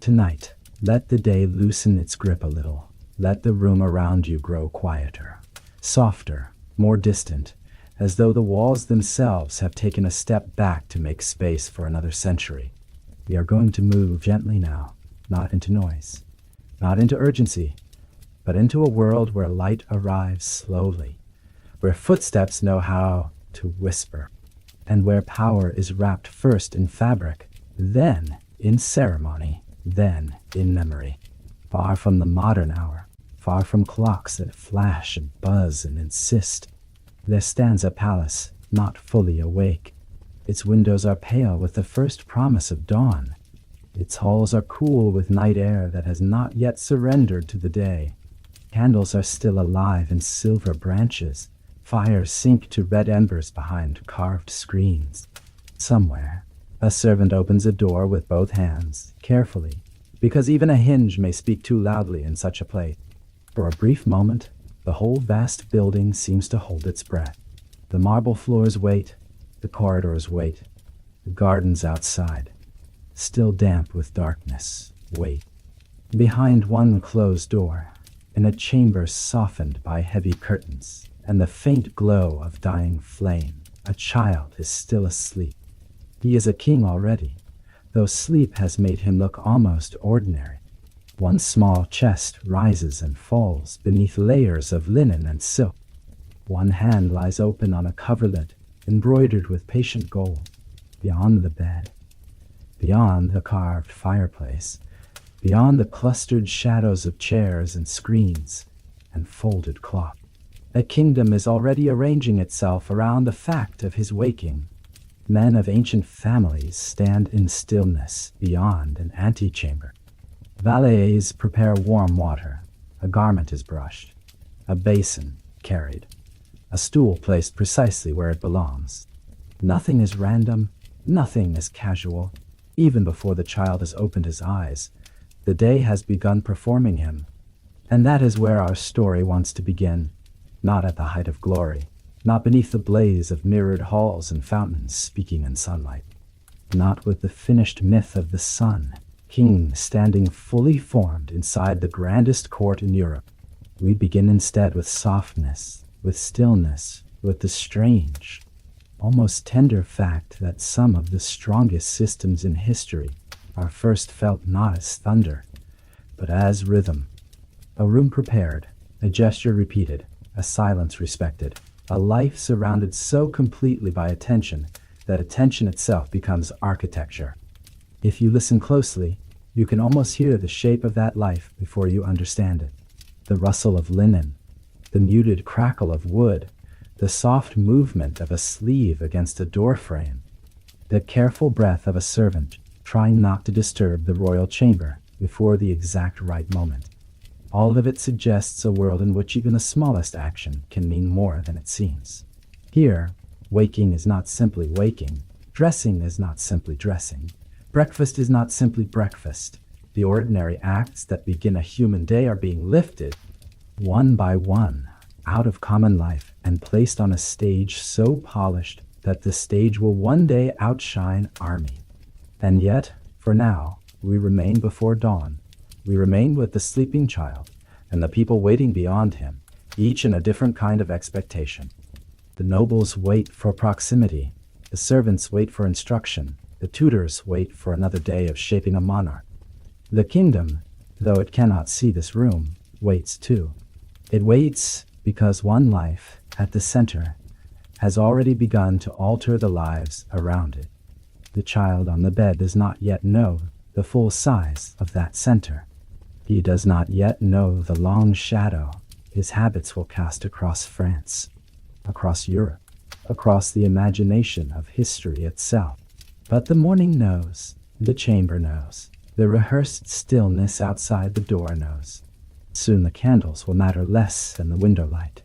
Tonight, let the day loosen its grip a little. Let the room around you grow quieter, softer, more distant, as though the walls themselves have taken a step back to make space for another century. We are going to move gently now, not into noise, not into urgency, but into a world where light arrives slowly, where footsteps know how to whisper, and where power is wrapped first in fabric, then in ceremony, then in memory. Far from the modern hour, far from clocks that flash and buzz and insist, there stands a palace not fully awake. Its windows are pale with the first promise of dawn. Its halls are cool with night air that has not yet surrendered to the day. Candles are still alive in silver branches. Fires sink to red embers behind carved screens. Somewhere, a servant opens a door with both hands, carefully, because even a hinge may speak too loudly in such a place. For a brief moment, the whole vast building seems to hold its breath. The marble floors wait, the corridors wait, the gardens outside, still damp with darkness, wait. Behind one closed door, in a chamber softened by heavy curtains and the faint glow of dying flame, a child is still asleep. He is a king already, though sleep has made him look almost ordinary. One small chest rises and falls beneath layers of linen and silk. One hand lies open on a coverlet embroidered with patient gold. Beyond the bed, beyond the carved fireplace, beyond the clustered shadows of chairs and screens and folded cloth, a kingdom is already arranging itself around the fact of his waking. Men of ancient families stand in stillness beyond an antechamber. Valets prepare warm water. A garment is brushed, a basin carried, a stool placed precisely where it belongs. Nothing is random, nothing is casual. Even before the child has opened his eyes, the day has begun performing him. And that is where our story wants to begin, not at the height of glory, not beneath the blaze of mirrored halls and fountains speaking in sunlight, not with the finished myth of the sun, king standing fully formed inside the grandest court in Europe. We begin instead with softness, with stillness, with the strange, almost tender fact that some of the strongest systems in history are first felt not as thunder, but as rhythm. A room prepared, a gesture repeated, a silence respected, a life surrounded so completely by attention that attention itself becomes architecture. If you listen closely, you can almost hear the shape of that life before you understand it. The rustle of linen, the muted crackle of wood, the soft movement of a sleeve against a door frame, the careful breath of a servant trying not to disturb the royal chamber before the exact right moment. All of it suggests a world in which even the smallest action can mean more than it seems. Here, waking is not simply waking, dressing is not simply dressing, breakfast is not simply breakfast. The ordinary acts that begin a human day are being lifted, one by one, out of common life and placed on a stage so polished that the stage will one day outshine army. And yet, for now, we remain before dawn. We remain with the sleeping child and the people waiting beyond him, each in a different kind of expectation. The nobles wait for proximity, the servants wait for instruction, the tutors wait for another day of shaping a monarch. The kingdom, though it cannot see this room, waits too. It waits because one life, at the center, has already begun to alter the lives around it. The child on the bed does not yet know the full size of that center. He does not yet know the long shadow his habits will cast across France, across Europe, across the imagination of history itself. But the morning knows, the chamber knows, the rehearsed stillness outside the door knows. Soon the candles will matter less than the window light.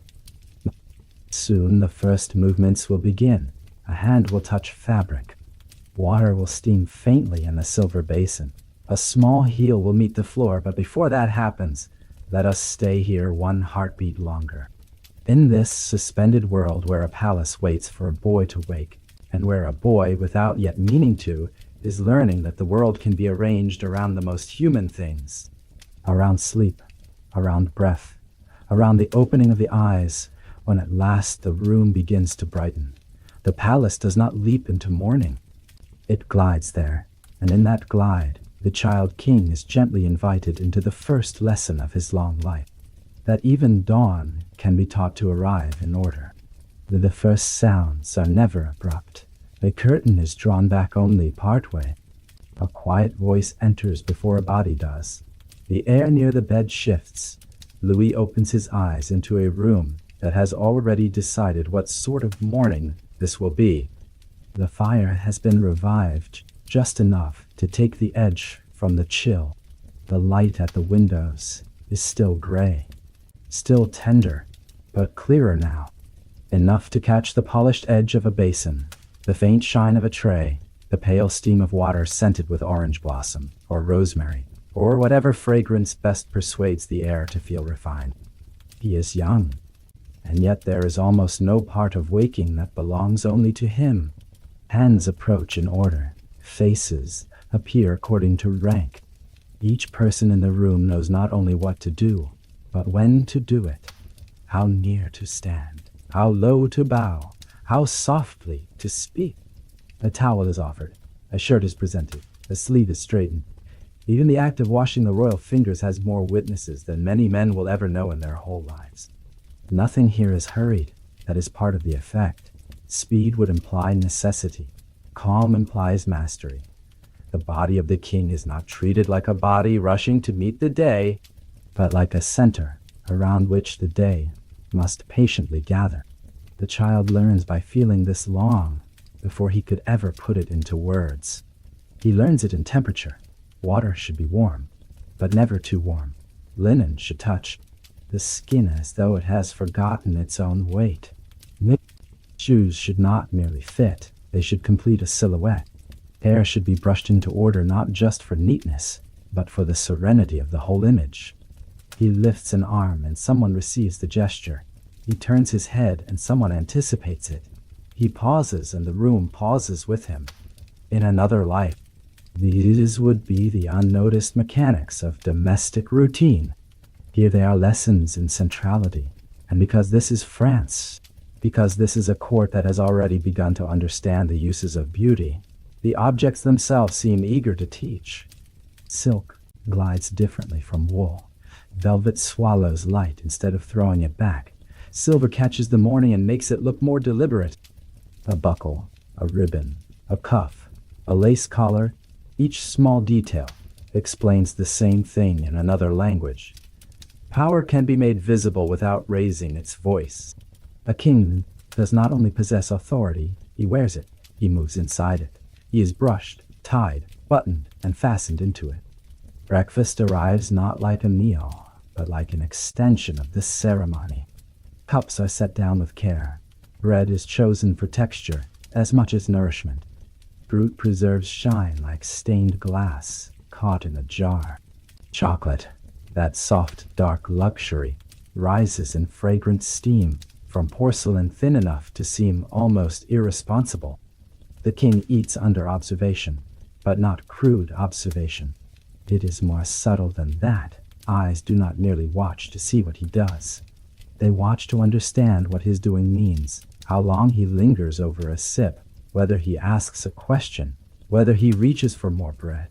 Soon the first movements will begin. A hand will touch fabric. Water will steam faintly in the silver basin. A small heel will meet the floor, but before that happens, let us stay here one heartbeat longer. In this suspended world where a palace waits for a boy to wake, and where a boy, without yet meaning to, is learning that the world can be arranged around the most human things. Around sleep, around breath, around the opening of the eyes, when at last the room begins to brighten. The palace does not leap into morning. It glides there, and in that glide, the child king is gently invited into the first lesson of his long life, that even dawn can be taught to arrive in order. The first sounds are never abrupt. The curtain is drawn back only partway. A quiet voice enters before a body does. The air near the bed shifts. Louis opens his eyes into a room that has already decided what sort of morning this will be. The fire has been revived just enough to take the edge from the chill. The light at the windows is still gray, still tender, but clearer now, enough to catch the polished edge of a basin, the faint shine of a tray, the pale steam of water scented with orange blossom or rosemary, or whatever fragrance best persuades the air to feel refined. He is young, and yet there is almost no part of waking that belongs only to him. Hands approach in order. Faces appear according to rank. Each person in the room knows not only what to do, but when to do it, how near to stand, how low to bow, how softly to speak. A towel is offered, a shirt is presented, a sleeve is straightened. Even the act of washing the royal fingers has more witnesses than many men will ever know in their whole lives. Nothing here is hurried. That is part of the effect. Speed would imply necessity. Calm implies mastery. The body of the king is not treated like a body rushing to meet the day, but like a center around which the day must patiently gather. The child learns by feeling this long before he could ever put it into words. He learns it in temperature. Water should be warm, but never too warm. Linen should touch the skin as though it has forgotten its own weight. Shoes should not merely fit, they should complete a silhouette. Hair should be brushed into order not just for neatness, but for the serenity of the whole image. He lifts an arm and someone receives the gesture. He turns his head and someone anticipates it. He pauses and the room pauses with him. In another life, these would be the unnoticed mechanics of domestic routine. Here they are lessons in centrality. And because this is France, because this is a court that has already begun to understand the uses of beauty, the objects themselves seem eager to teach. Silk glides differently from wool. Velvet swallows light instead of throwing it back. Silver catches the morning and makes it look more deliberate. A buckle, a ribbon, a cuff, a lace collar, each small detail explains the same thing in another language. Power can be made visible without raising its voice. A king does not only possess authority, he wears it, he moves inside it. He is brushed, tied, buttoned, and fastened into it. Breakfast arrives not like a meal, but like an extension of this ceremony. Cups are set down with care. Bread is chosen for texture as much as nourishment. Fruit preserves shine like stained glass caught in a jar. Chocolate, that soft, dark luxury, rises in fragrant steam from porcelain thin enough to seem almost irresponsible. The king eats under observation, but not crude observation. It is more subtle than that. Eyes do not merely watch to see what he does. They watch to understand what his doing means, how long he lingers over a sip, whether he asks a question, whether he reaches for more bread,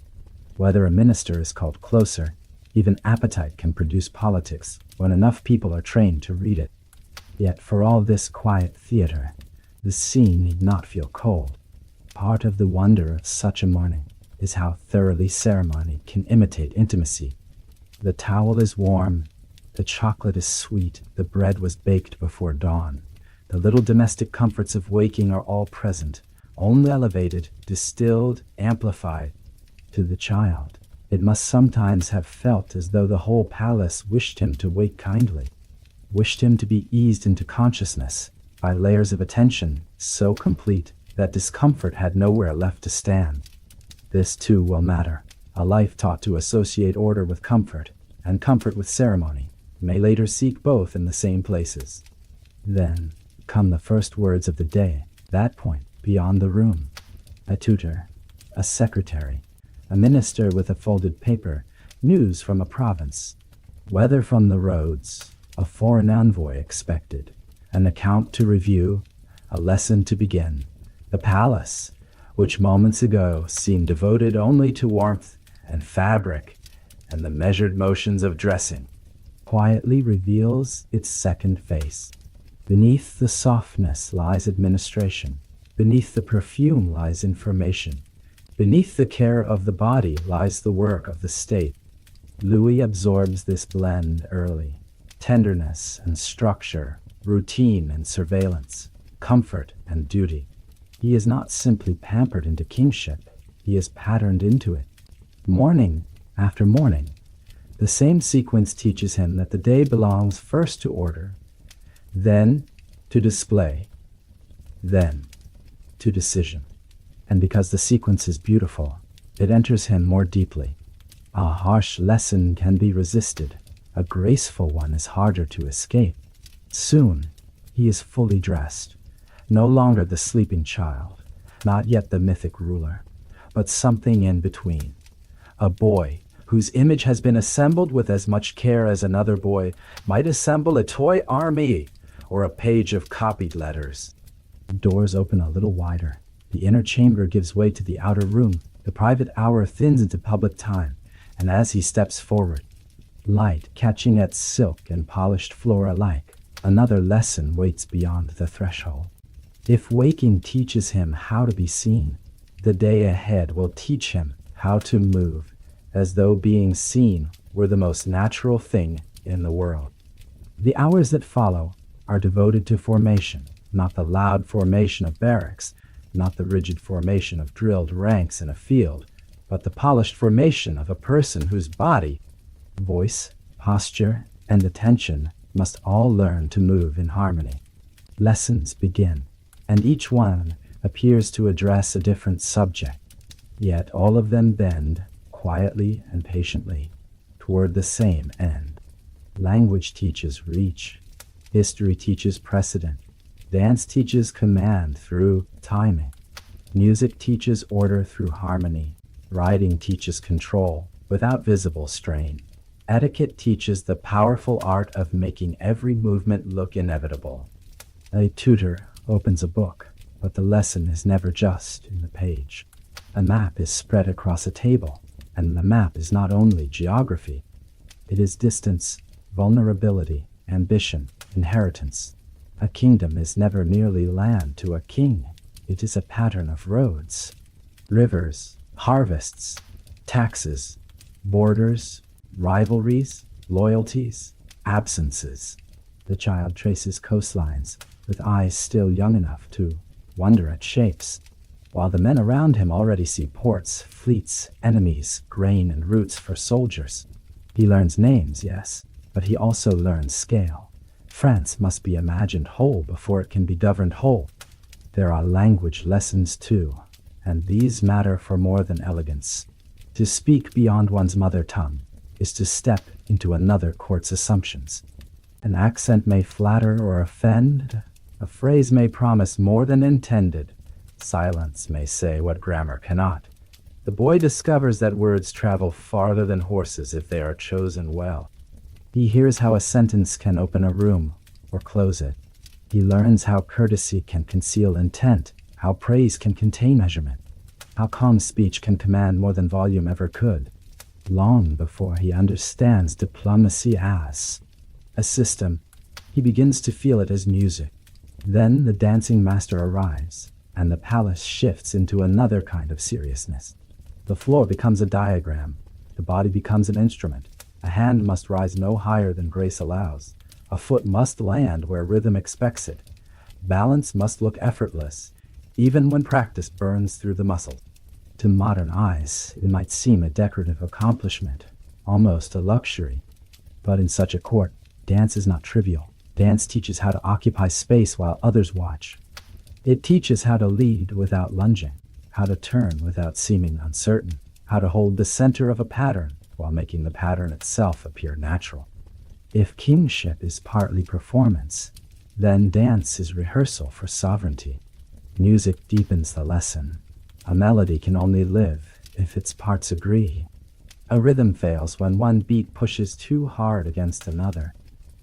whether a minister is called closer. Even appetite can produce politics when enough people are trained to read it. Yet for all this quiet theater, the scene need not feel cold. Part of the wonder of such a morning is how thoroughly ceremony can imitate intimacy. The towel is warm, the chocolate is sweet, the bread was baked before dawn. The little domestic comforts of waking are all present, only elevated, distilled, amplified. To the child, it must sometimes have felt as though the whole palace wished him to wake kindly, wished him to be eased into consciousness by layers of attention so complete that discomfort had nowhere left to stand. This too will matter. A life taught to associate order with comfort, and comfort with ceremony, may later seek both in the same places. Then come the first words of the day, that point beyond the room. A tutor, a secretary, a minister with a folded paper, news from a province, weather from the roads, a foreign envoy expected, an account to review, a lesson to begin. The palace, which moments ago seemed devoted only to warmth and fabric and the measured motions of dressing, quietly reveals its second face. Beneath the softness lies administration. Beneath the perfume lies information. Beneath the care of the body lies the work of the state. Louis absorbs this blend early. Tenderness and structure, routine and surveillance, comfort and duty. He is not simply pampered into kingship, he is patterned into it. Morning after morning, the same sequence teaches him that the day belongs first to order, then to display, then to decision. And because the sequence is beautiful, it enters him more deeply. A harsh lesson can be resisted. A graceful one is harder to escape. Soon, he is fully dressed. No longer the sleeping child, not yet the mythic ruler, but something in between. A boy whose image has been assembled with as much care as another boy might assemble a toy army or a page of copied letters. Doors open a little wider. The inner chamber gives way to the outer room. The private hour thins into public time, and as he steps forward, light catching at silk and polished floor alike, another lesson waits beyond the threshold. If waking teaches him how to be seen, the day ahead will teach him how to move, as though being seen were the most natural thing in the world. The hours that follow are devoted to formation, not the loud formation of barracks, not the rigid formation of drilled ranks in a field, but the polished formation of a person whose body, voice, posture, and attention must all learn to move in harmony. Lessons begin, and each one appears to address a different subject, yet all of them bend, quietly and patiently, toward the same end. Language teaches reach. History teaches precedent. Dance teaches command through timing. Music teaches order through harmony. Writing teaches control without visible strain. Etiquette teaches the powerful art of making every movement look inevitable. A tutor opens a book, but the lesson is never just in the page. A map is spread across a table, and the map is not only geography. It is distance, vulnerability, ambition, inheritance. A kingdom is never merely land to a king. It is a pattern of roads, rivers, harvests, taxes, borders, rivalries, loyalties, absences. The child traces coastlines with eyes still young enough to wonder at shapes, while the men around him already see ports, fleets, enemies, grain, and routes for soldiers. He learns names, yes, but he also learns scale. France must be imagined whole before it can be governed whole. There are language lessons too, and these matter for more than elegance. To speak beyond one's mother tongue is to step into another court's assumptions. An accent may flatter or offend. A phrase may promise more than intended. Silence may say what grammar cannot. The boy discovers that words travel farther than horses if they are chosen well. He hears how a sentence can open a room or close it. He learns how courtesy can conceal intent, how praise can contain measurement, how calm speech can command more than volume ever could, long before he understands diplomacy as a system. He begins to feel it as music. Then the dancing master arrives, and the palace shifts into another kind of seriousness. The floor becomes a diagram. The body becomes an instrument. A hand must rise no higher than grace allows. A foot must land where rhythm expects it. Balance must look effortless, even when practice burns through the muscles. To modern eyes, it might seem a decorative accomplishment, almost a luxury. But in such a court, dance is not trivial. Dance teaches how to occupy space while others watch. It teaches how to lead without lunging, how to turn without seeming uncertain, how to hold the center of a pattern while making the pattern itself appear natural. If kingship is partly performance, then dance is rehearsal for sovereignty. Music deepens the lesson. A melody can only live if its parts agree. A rhythm fails when one beat pushes too hard against another.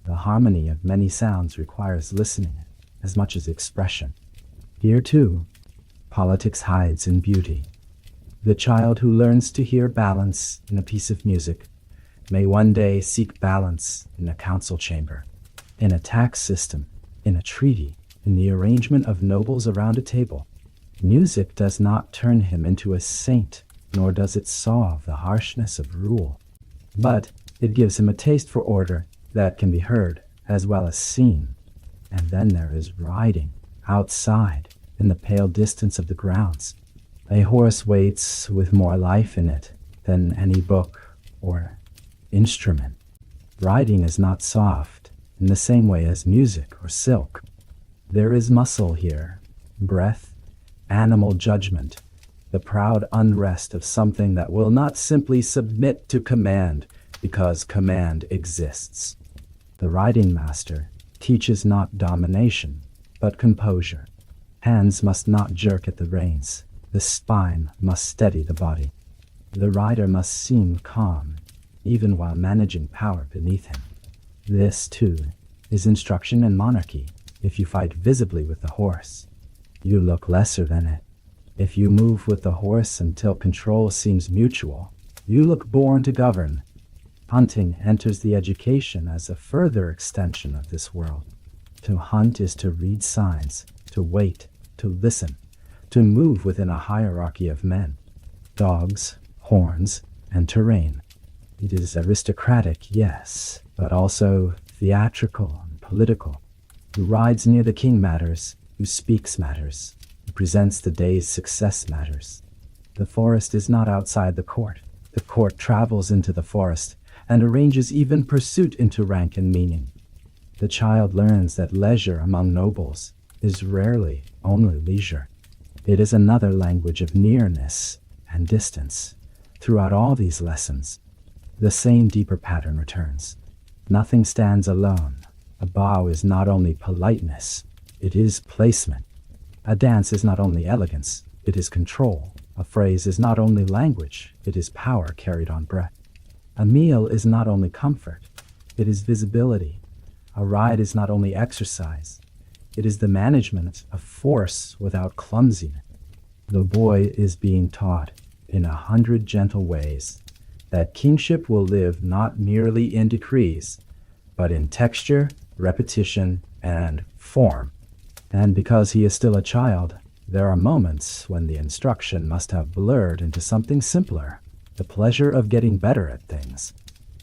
The harmony of many sounds requires listening as much as expression. Here, too, politics hides in beauty. The child who learns to hear balance in a piece of music may one day seek balance in a council chamber, in a tax system, in a treaty, in the arrangement of nobles around a table. Music does not turn him into a saint, nor does it solve the harshness of rule. But it gives him a taste for order that can be heard as well as seen. And then there is riding, outside, in the pale distance of the grounds. A horse waits with more life in it than any book or instrument. Riding is not soft in the same way as music or silk. There is muscle here, breath, animal judgment, the proud unrest of something that will not simply submit to command because command exists. The riding master teaches not domination, but composure. Hands must not jerk at the reins. The spine must steady the body. The rider must seem calm, even while managing power beneath him. This, too, is instruction in monarchy. If you fight visibly with the horse, you look lesser than it. If you move with the horse until control seems mutual, you look born to govern. Hunting enters the education as a further extension of this world. To hunt is to read signs, to wait, to listen, to move within a hierarchy of men, dogs, horns, and terrain. It is aristocratic, yes, but also theatrical and political. Who rides near the king matters, who speaks matters, who presents the day's success matters. The forest is not outside the court. The court travels into the forest and arranges even pursuit into rank and meaning. The child learns that leisure among nobles is rarely only leisure. It is another language of nearness and distance. Throughout all these lessons, the same deeper pattern returns. Nothing stands alone. A bow is not only politeness, it is placement. A dance is not only elegance, it is control. A phrase is not only language, it is power carried on breath. A meal is not only comfort, it is visibility. A ride is not only exercise, it is the management of force without clumsiness. The boy is being taught, in 100 gentle ways, that kingship will live not merely in decrees, but in texture, repetition, and form. And because he is still a child, there are moments when the instruction must have blurred into something simpler, the pleasure of getting better at things,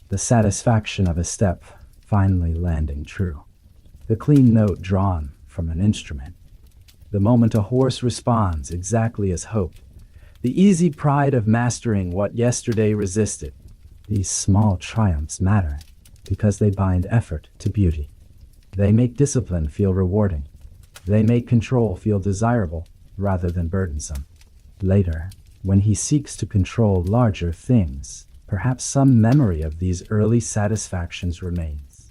the satisfaction of a step finally landing true, the clean note drawn from an instrument, the moment a horse responds exactly as hoped, the easy pride of mastering what yesterday resisted. These small triumphs matter because they bind effort to beauty. They make discipline feel rewarding. They make control feel desirable rather than burdensome. Later, when he seeks to control larger things, perhaps some memory of these early satisfactions remains.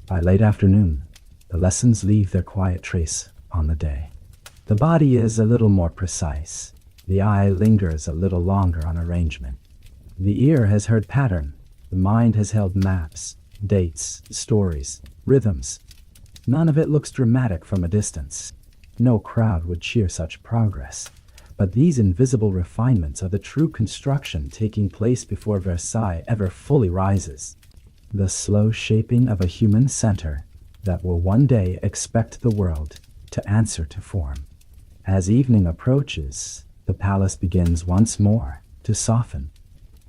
By late afternoon, the lessons leave their quiet trace on the day. The body is a little more precise. The eye lingers a little longer on arrangement. The ear has heard pattern. The mind has held maps, dates, stories, rhythms. None of it looks dramatic from a distance. No crowd would cheer such progress. But these invisible refinements are the true construction taking place before Versailles ever fully rises. The slow shaping of a human center that will one day expect the world to answer to form. As evening approaches, the palace begins once more to soften.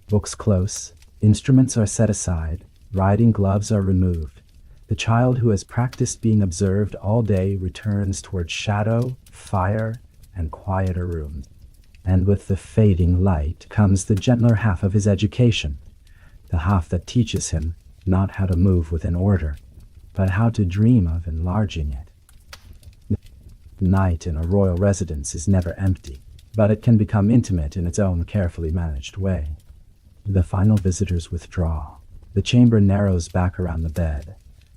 Books close, instruments are set aside, riding gloves are removed. The child who has practiced being observed all day returns toward shadow, fire, and quieter rooms. And with the fading light comes the gentler half of his education, the half that teaches him not how to move within order, but how to dream of enlarging it. Night in a royal residence is never empty, but it can become intimate in its own carefully managed way. The final visitors withdraw. The chamber narrows back around the bed.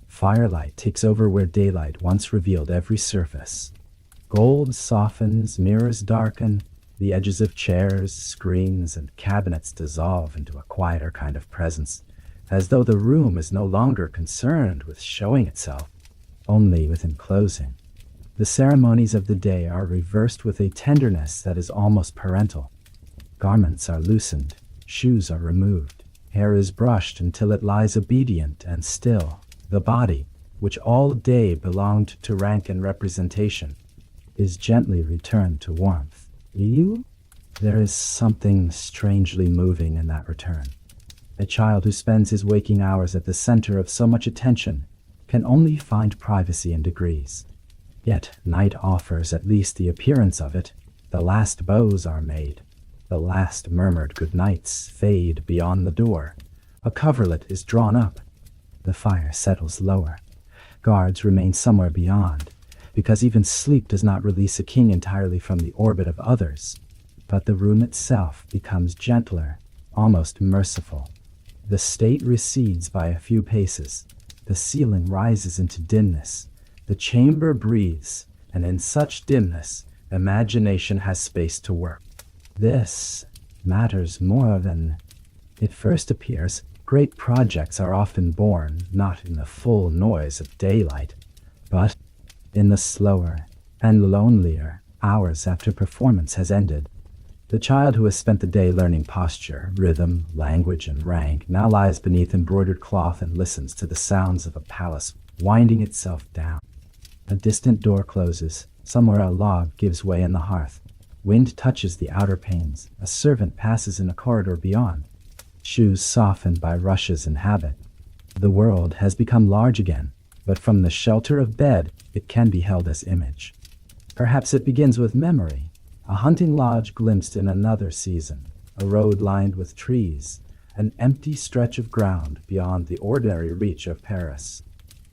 Firelight takes over where daylight once revealed every surface. Gold softens, mirrors darken, The edges of chairs, screens, and cabinets dissolve into a quieter kind of presence, as though the room is no longer concerned with showing itself, only with enclosing. The ceremonies of the day are reversed with a tenderness that is almost parental. Garments are loosened, shoes are removed, hair is brushed until it lies obedient and still. The body, which all day belonged to rank and representation, is gently returned to warmth. There is something strangely moving in that return. A child who spends his waking hours at the center of so much attention can only find privacy in degrees. Yet night offers at least the appearance of it. The last bows are made. The last murmured good nights fade beyond the door. A coverlet is drawn up. The fire settles lower. Guards remain somewhere beyond, because even sleep does not release a king entirely from the orbit of others. But the room itself becomes gentler, almost merciful. The state recedes by a few paces. The ceiling rises into dimness. The chamber breathes, and in such dimness, imagination has space to work. This matters more than it first appears. Great projects are often born not in the full noise of daylight, but in the slower and lonelier hours after performance has ended. The child who has spent the day learning posture, rhythm, language, and rank now lies beneath embroidered cloth and listens to the sounds of a palace winding itself down. A distant door closes. Somewhere a log gives way in the hearth. Wind touches the outer panes. A servant passes in a corridor beyond. Shoes softened by rushes and habit. The world has become large again, but from the shelter of bed, it can be held as image. Perhaps it begins with memory. A hunting lodge glimpsed in another season, a road lined with trees, an empty stretch of ground beyond the ordinary reach of Paris.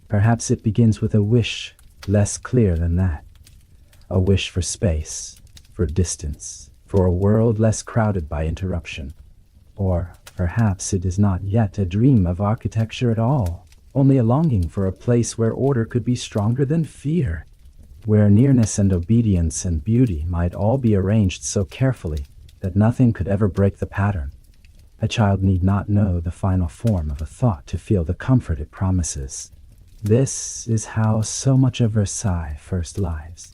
Perhaps it begins with a wish less clear than that. A wish for space, for distance, for a world less crowded by interruption. Or perhaps it is not yet a dream of architecture at all, only a longing for a place where order could be stronger than fear, where nearness and obedience and beauty might all be arranged so carefully that nothing could ever break the pattern. A child need not know the final form of a thought to feel the comfort it promises. This is how so much of Versailles first lies.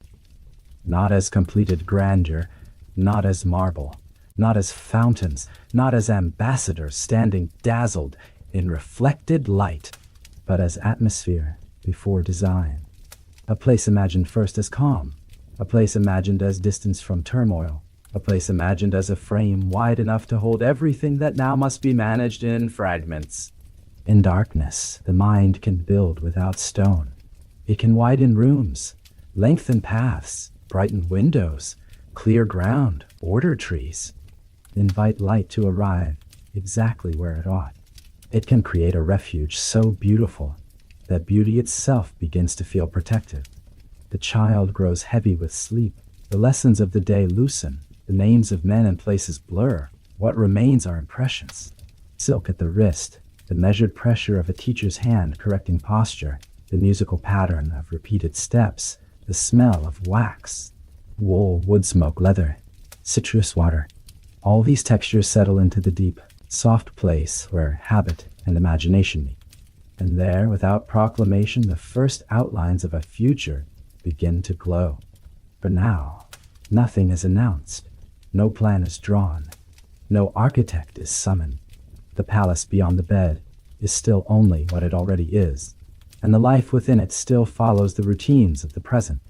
Not as completed grandeur, not as marble, not as fountains, not as ambassadors standing dazzled in reflected light, but as atmosphere before design. A place imagined first as calm, a place imagined as distance from turmoil, a place imagined as a frame wide enough to hold everything that now must be managed in fragments. In darkness, the mind can build without stone. It can widen rooms, lengthen paths, brighten windows, clear ground, order trees, invite light to arrive exactly where it ought. It can create a refuge so beautiful that beauty itself begins to feel protective. The child grows heavy with sleep. The lessons of the day loosen. The names of men and places blur. What remains are impressions. Silk at the wrist, the measured pressure of a teacher's hand correcting posture, the musical pattern of repeated steps, the smell of wax, wool, wood smoke, leather, citrus water. All these textures settle into the deep, soft place where habit and imagination meet. And there, without proclamation, the first outlines of a future begin to glow. But now, nothing is announced. No plan is drawn. No architect is summoned. The palace beyond the bed is still only what it already is, and the life within it still follows the routines of the present.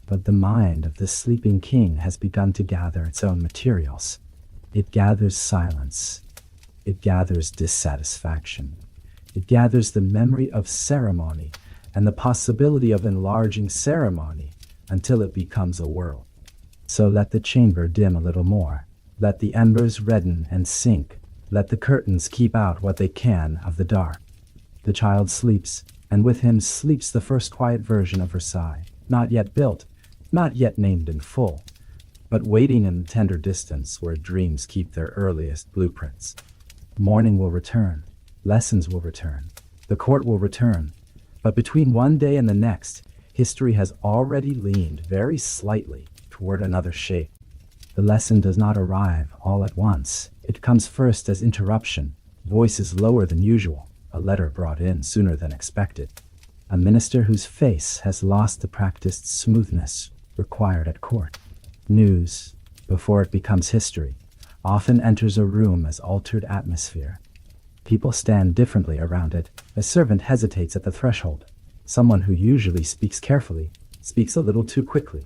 But the mind of the sleeping king has begun to gather its own materials. It gathers silence. It gathers dissatisfaction. It gathers the memory of ceremony and the possibility of enlarging ceremony until it becomes a world. So let the chamber dim a little more. Let the embers redden and sink. Let the curtains keep out what they can of the dark. The child sleeps, and with him sleeps the first quiet version of Versailles, not yet built, not yet named in full, but waiting in the tender distance where dreams keep their earliest blueprints. Morning will return. Lessons will return. The court will return. But between one day and the next, history has already leaned very slightly toward another shape. The lesson does not arrive all at once. It comes first as interruption, voices lower than usual, a letter brought in sooner than expected. A minister whose face has lost the practiced smoothness required at court. News, before it becomes history, often enters a room as altered atmosphere. People stand differently around it. A servant hesitates at the threshold. Someone who usually speaks carefully speaks a little too quickly.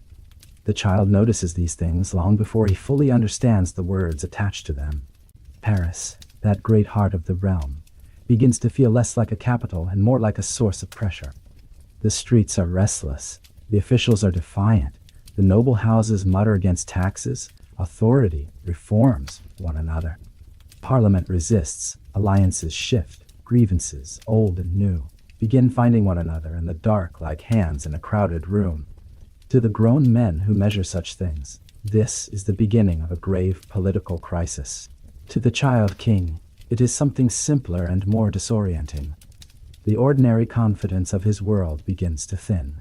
The child notices these things long before he fully understands the words attached to them. Paris, that great heart of the realm, begins to feel less like a capital and more like a source of pressure. The streets are restless. The officials are defiant. The noble houses mutter against taxes. Authority reforms one another. Parliament resists. Alliances shift. Grievances, old and new, begin finding one another in the dark like hands in a crowded room. To the grown men who measure such things, this is the beginning of a grave political crisis. To the child king, it is something simpler and more disorienting. The ordinary confidence of his world begins to thin.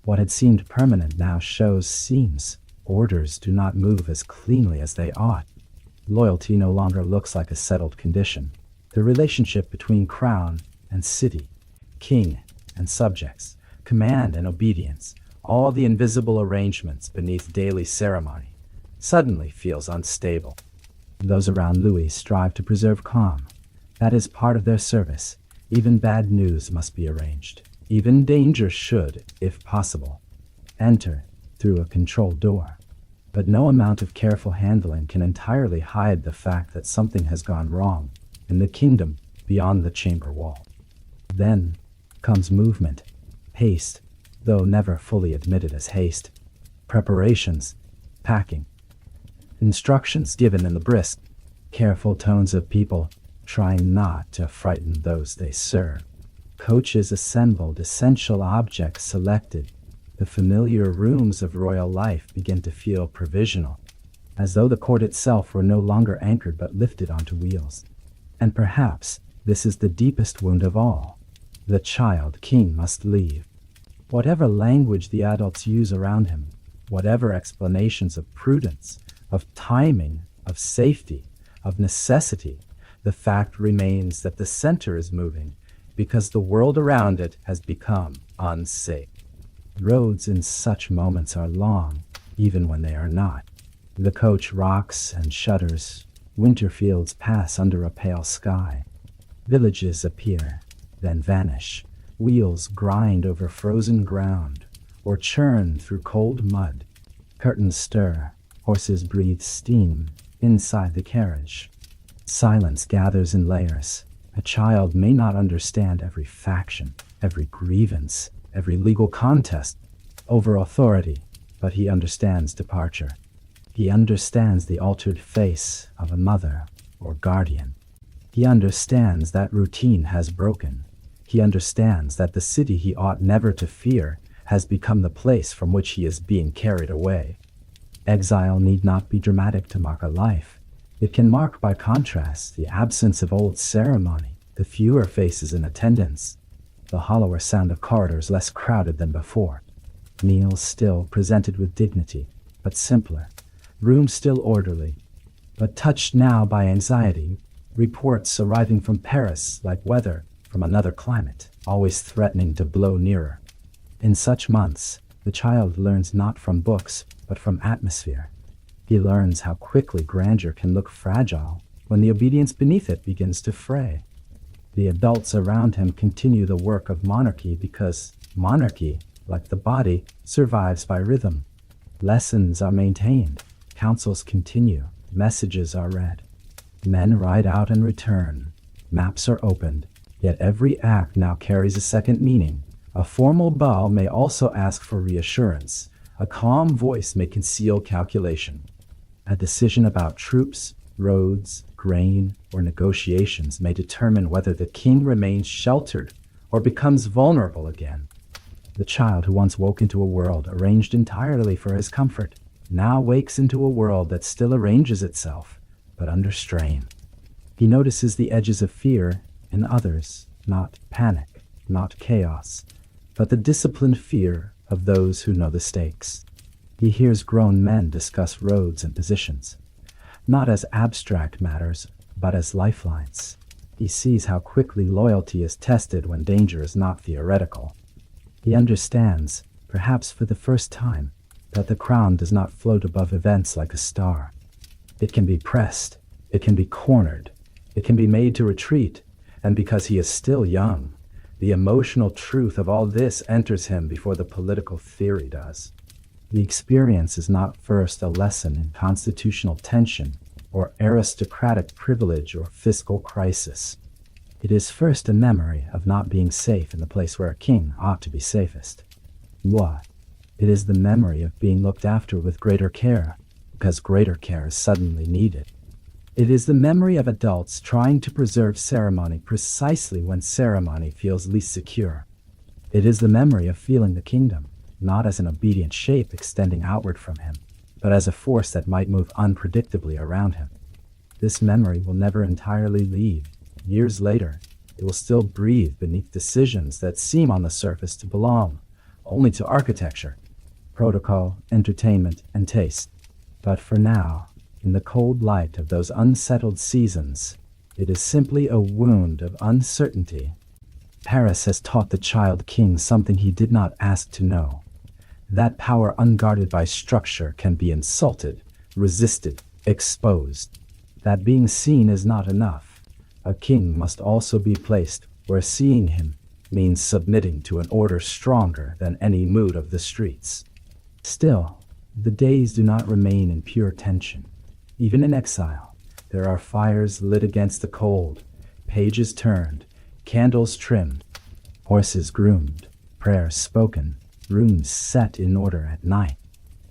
What had seemed permanent now shows seams. Orders do not move as cleanly as they ought. Loyalty no longer looks like a settled condition. The relationship between crown and city, king and subjects, command and obedience, all the invisible arrangements beneath daily ceremony, suddenly feels unstable. Those around Louis strive to preserve calm. That is part of their service. Even bad news must be arranged. Even danger should, if possible, enter through a controlled door. But no amount of careful handling can entirely hide the fact that something has gone wrong in the kingdom beyond the chamber wall. Then comes movement, haste, though never fully admitted as haste, preparations, packing, instructions given in the brisk, careful tones of people trying not to frighten those they serve. Coaches assembled, essential objects selected. The familiar rooms of royal life begin to feel provisional, as though the court itself were no longer anchored but lifted onto wheels. And perhaps this is the deepest wound of all. The child king must leave. Whatever language the adults use around him, whatever explanations of prudence, of timing, of safety, of necessity, the fact remains that the center is moving because the world around it has become unsafe. Roads in such moments are long, even when they are not. The coach rocks and shudders. Winter fields pass under a pale sky. Villages appear, then vanish. Wheels grind over frozen ground or churn through cold mud. Curtains stir. Horses breathe steam inside the carriage. Silence gathers in layers. A child may not understand every faction, every grievance, every legal contest over authority, but he understands departure. He understands the altered face of a mother or guardian. He understands that routine has broken. He understands that the city he ought never to fear has become the place from which he is being carried away. Exile need not be dramatic to mark a life. It can mark by contrast the absence of old ceremony, the fewer faces in attendance, the hollower sound of corridors less crowded than before. Meals still presented with dignity, but simpler. Rooms still orderly, but touched now by anxiety. Reports arriving from Paris like weather from another climate, always threatening to blow nearer. In such months, the child learns not from books, but from atmosphere. He learns how quickly grandeur can look fragile when the obedience beneath it begins to fray. The adults around him continue the work of monarchy because monarchy, like the body, survives by rhythm. Lessons are maintained, councils continue, messages are read. Men ride out and return, maps are opened, yet every act now carries a second meaning. A formal bow may also ask for reassurance. A calm voice may conceal calculation. A decision about troops, roads, grain, or negotiations may determine whether the king remains sheltered or becomes vulnerable again. The child who once woke into a world arranged entirely for his comfort now wakes into a world that still arranges itself, but under strain. He notices the edges of fear in others, not panic, not chaos, but the disciplined fear of those who know the stakes. He hears grown men discuss roads and positions, not as abstract matters, but as lifelines. He sees how quickly loyalty is tested when danger is not theoretical. He understands, perhaps for the first time, that the crown does not float above events like a star. It can be pressed, it can be cornered, it can be made to retreat, and because he is still young, the emotional truth of all this enters him before the political theory does. The experience is not first a lesson in constitutional tension or aristocratic privilege or fiscal crisis. It is first a memory of not being safe in the place where a king ought to be safest. What? It is the memory of being looked after with greater care, because greater care is suddenly needed. It is the memory of adults trying to preserve ceremony precisely when ceremony feels least secure. It is the memory of feeling the kingdom, not as an obedient shape extending outward from him, but as a force that might move unpredictably around him. This memory will never entirely leave. Years later, it will still breathe beneath decisions that seem on the surface to belong only to architecture, protocol, entertainment, and taste. But for now, in the cold light of those unsettled seasons, it is simply a wound of uncertainty. Paris has taught the child king something he did not ask to know. That power unguarded by structure can be insulted, resisted, exposed. That being seen is not enough. A king must also be placed where seeing him means submitting to an order stronger than any mood of the streets. Still, the days do not remain in pure tension. Even in exile, there are fires lit against the cold, pages turned, candles trimmed, horses groomed, prayers spoken, rooms set in order at night.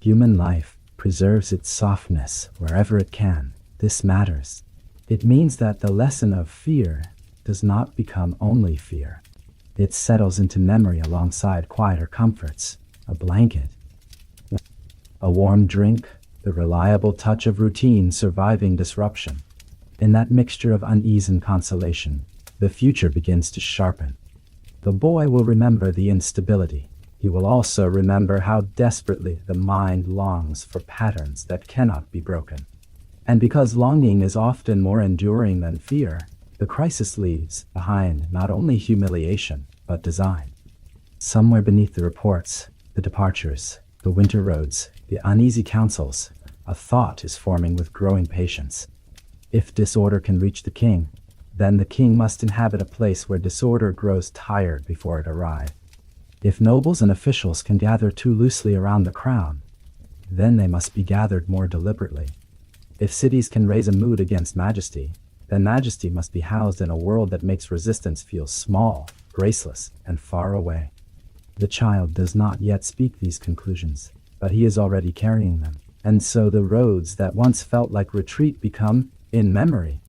Human life preserves its softness wherever it can. This matters. It means that the lesson of fear does not become only fear. It settles into memory alongside quieter comforts, a blanket, a warm drink, the reliable touch of routine surviving disruption. In that mixture of unease and consolation, the future begins to sharpen. The boy will remember the instability. He will also remember how desperately the mind longs for patterns that cannot be broken. And because longing is often more enduring than fear, the crisis leaves behind not only humiliation, but design. Somewhere beneath the reports, the departures, the winter roads, the uneasy counsels, a thought is forming with growing patience. If disorder can reach the king, then the king must inhabit a place where disorder grows tired before it arrives. If nobles and officials can gather too loosely around the crown, then they must be gathered more deliberately. If cities can raise a mood against majesty, then majesty must be housed in a world that makes resistance feel small, graceless, and far away. The child does not yet speak these conclusions, but he is already carrying them. And so the roads that once felt like retreat become, in memory,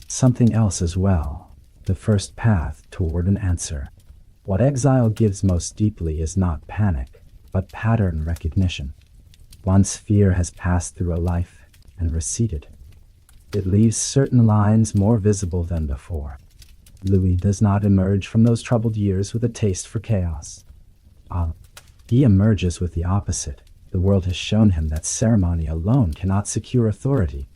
something else as well, the first path toward an answer. What exile gives most deeply is not panic, but pattern recognition. Once fear has passed through a life and receded, it leaves certain lines more visible than before. Louis does not emerge from those troubled years with a taste for chaos. He emerges with the opposite. The world has shown him that ceremony alone cannot secure authority.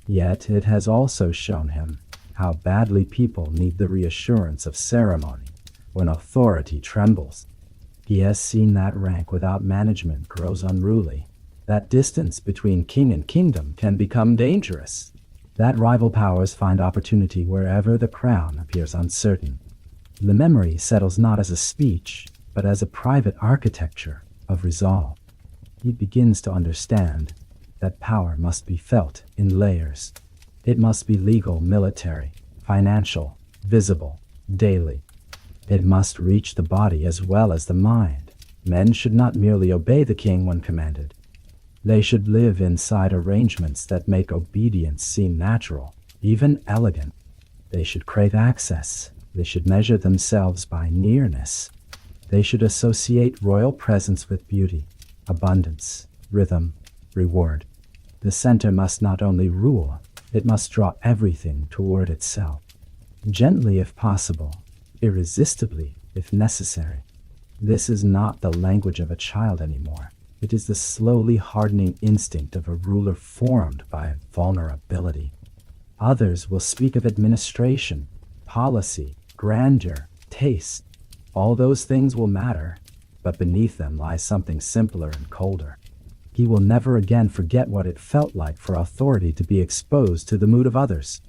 Yet it has also shown him how badly people need the reassurance of ceremony when authority trembles. He has seen that rank without management grows unruly, that distance between king and kingdom can become dangerous, that rival powers find opportunity wherever the crown appears uncertain. The memory settles not as a speech, but as a private architecture of resolve. He begins to understand that power must be felt in layers. It must be legal, military, financial, visible, daily. It must reach the body as well as the mind. Men should not merely obey the king when commanded. They should live inside arrangements that make obedience seem natural, even elegant. They should crave access. They should measure themselves by nearness. They should associate royal presence with beauty, abundance, rhythm, reward. The center must not only rule, it must draw everything toward itself. Gently if possible, irresistibly if necessary. This is not the language of a child anymore. It is the slowly hardening instinct of a ruler formed by vulnerability. Others will speak of administration, policy, grandeur, taste. All those things will matter, but beneath them lies something simpler and colder. He will never again forget what it felt like for authority to be exposed to the mood of others.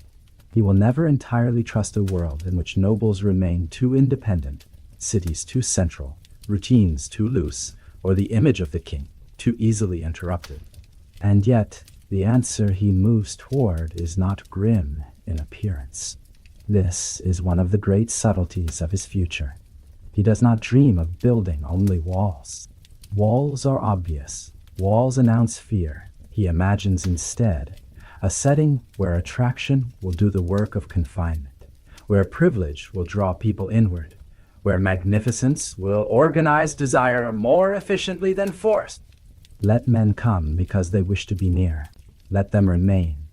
He will never entirely trust a world in which nobles remain too independent, cities too central, routines too loose, or the image of the king too easily interrupted. And yet, the answer he moves toward is not grim in appearance. This is one of the great subtleties of his future. He does not dream of building only walls. Walls are obvious. Walls announce fear. He imagines instead a setting where attraction will do the work of confinement, where privilege will draw people inward, where magnificence will organize desire more efficiently than force. Let men come because they wish to be near. Let them remain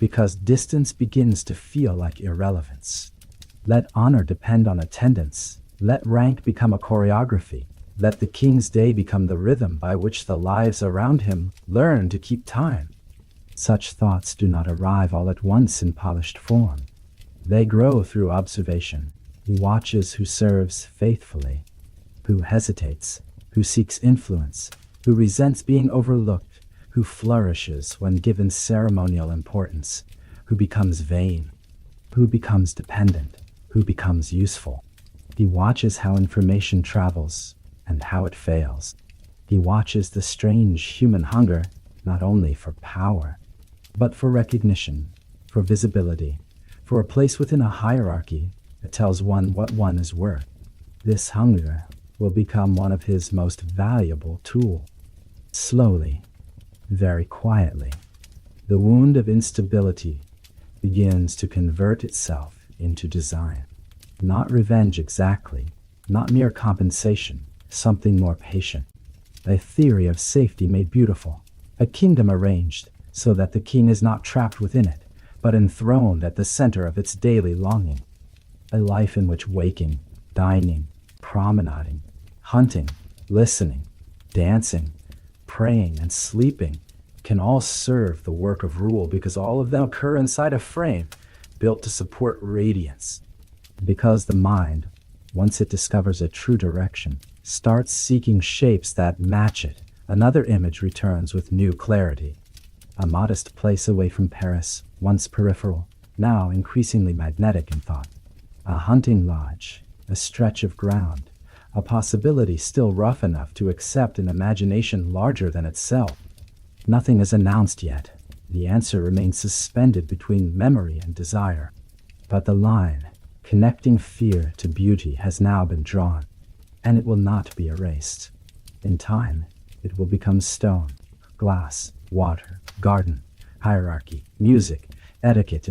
because distance begins to feel like irrelevance. Let honor depend on attendance. Let rank become a choreography. Let the king's day become the rhythm by which the lives around him learn to keep time. Such thoughts do not arrive all at once in polished form. They grow through observation. He watches who serves faithfully, who hesitates, who seeks influence, who resents being overlooked, who flourishes when given ceremonial importance, who becomes vain, who becomes dependent, who becomes useful. He watches how information travels and how it fails. He watches the strange human hunger, not only for power, but for recognition, for visibility, for a place within a hierarchy that tells one what one is worth. This hunger will become one of his most valuable tools. Slowly, very quietly, the wound of instability begins to convert itself into design. Not revenge exactly, not mere compensation, something more patient. A theory of safety made beautiful, a kingdom arranged so that the king is not trapped within it, but enthroned at the center of its daily longing. A life in which waking, dining, promenading, hunting, listening, dancing, praying, and sleeping can all serve the work of rule because all of them occur inside a frame built to support radiance. Because the mind, once it discovers a true direction, starts seeking shapes that match it, another image returns with new clarity. A modest place away from Paris, once peripheral, now increasingly magnetic in thought. A hunting lodge, a stretch of ground, a possibility still rough enough to accept an imagination larger than itself. Nothing is announced yet. The answer remains suspended between memory and desire. But the line, connecting fear to beauty, has now been drawn, and it will not be erased. In time, it will become stone, glass, water, garden, hierarchy, music, etiquette,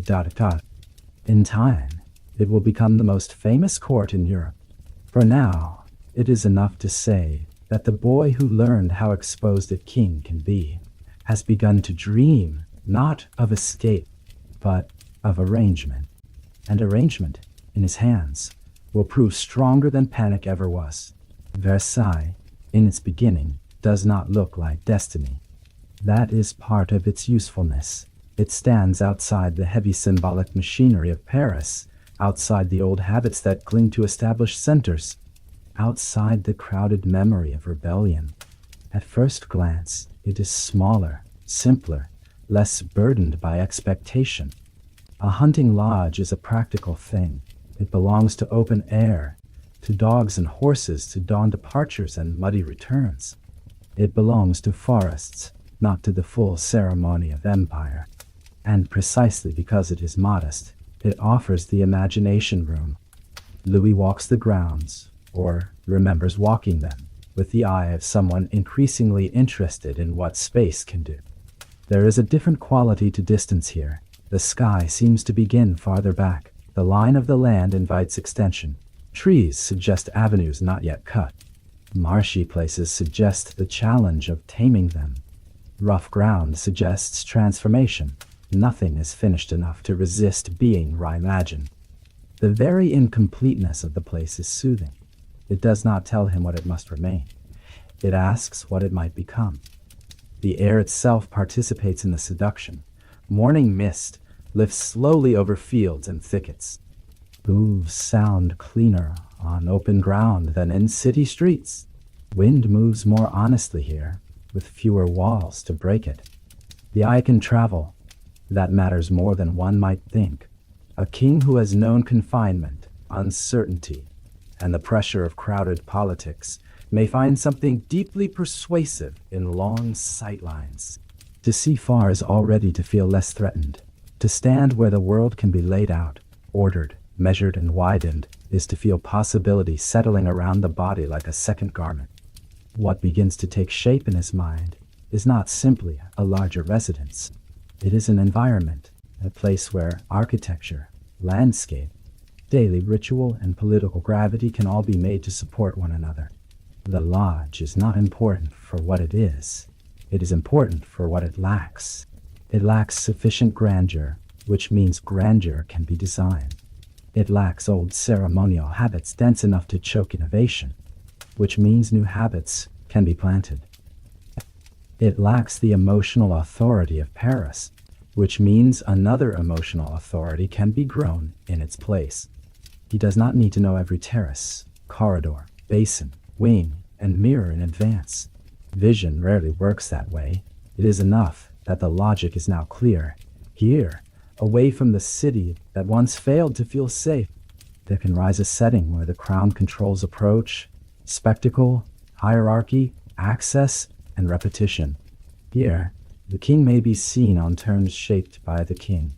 In time, it will become the most famous court in Europe. For now, it is enough to say that the boy who learned how exposed a king can be has begun to dream not of escape, but of arrangement. And arrangement, in his hands, will prove stronger than panic ever was. Versailles, in its beginning, does not look like destiny. That is part of its usefulness. It stands outside the heavy symbolic machinery of Paris, outside the old habits that cling to established centers, outside the crowded memory of rebellion. At first glance, it is smaller, simpler, less burdened by expectation. A hunting lodge is a practical thing. It belongs to open air, to dogs and horses, to dawn departures and muddy returns. It belongs to forests, not to the full ceremony of empire. And precisely because it is modest, it offers the imagination room. Louis walks the grounds, or remembers walking them, with the eye of someone increasingly interested in what space can do. There is a different quality to distance here. The sky seems to begin farther back. The line of the land invites extension. Trees suggest avenues not yet cut. Marshy places suggest the challenge of taming them. Rough ground suggests transformation. Nothing is finished enough to resist being reimagined. The very incompleteness of the place is soothing. It does not tell him what it must remain. It asks what it might become. The air itself participates in the seduction. Morning mist lifts slowly over fields and thickets. Hooves sound cleaner on open ground than in city streets. Wind moves more honestly here, with fewer walls to break it. The eye can travel. That matters more than one might think. A king who has known confinement, uncertainty, and the pressure of crowded politics may find something deeply persuasive in long sightlines. To see far is already to feel less threatened. To stand where the world can be laid out, ordered, measured, and widened, is to feel possibility settling around the body like a second garment. What begins to take shape in his mind is not simply a larger residence. It is an environment, a place where architecture, landscape, daily ritual, and political gravity can all be made to support one another. The lodge is not important for what it is. It is important for what it lacks. It lacks sufficient grandeur, which means grandeur can be designed. It lacks old ceremonial habits dense enough to choke innovation, which means new habits can be planted. It lacks the emotional authority of Paris, which means another emotional authority can be grown in its place. He does not need to know every terrace, corridor, basin, wing, and mirror in advance. Vision rarely works that way. It is enough that the logic is now clear. Here, away from the city that once failed to feel safe, there can rise a setting where the crown controls approach, spectacle, hierarchy, access, and repetition. Here, the king may be seen on terms shaped by the king.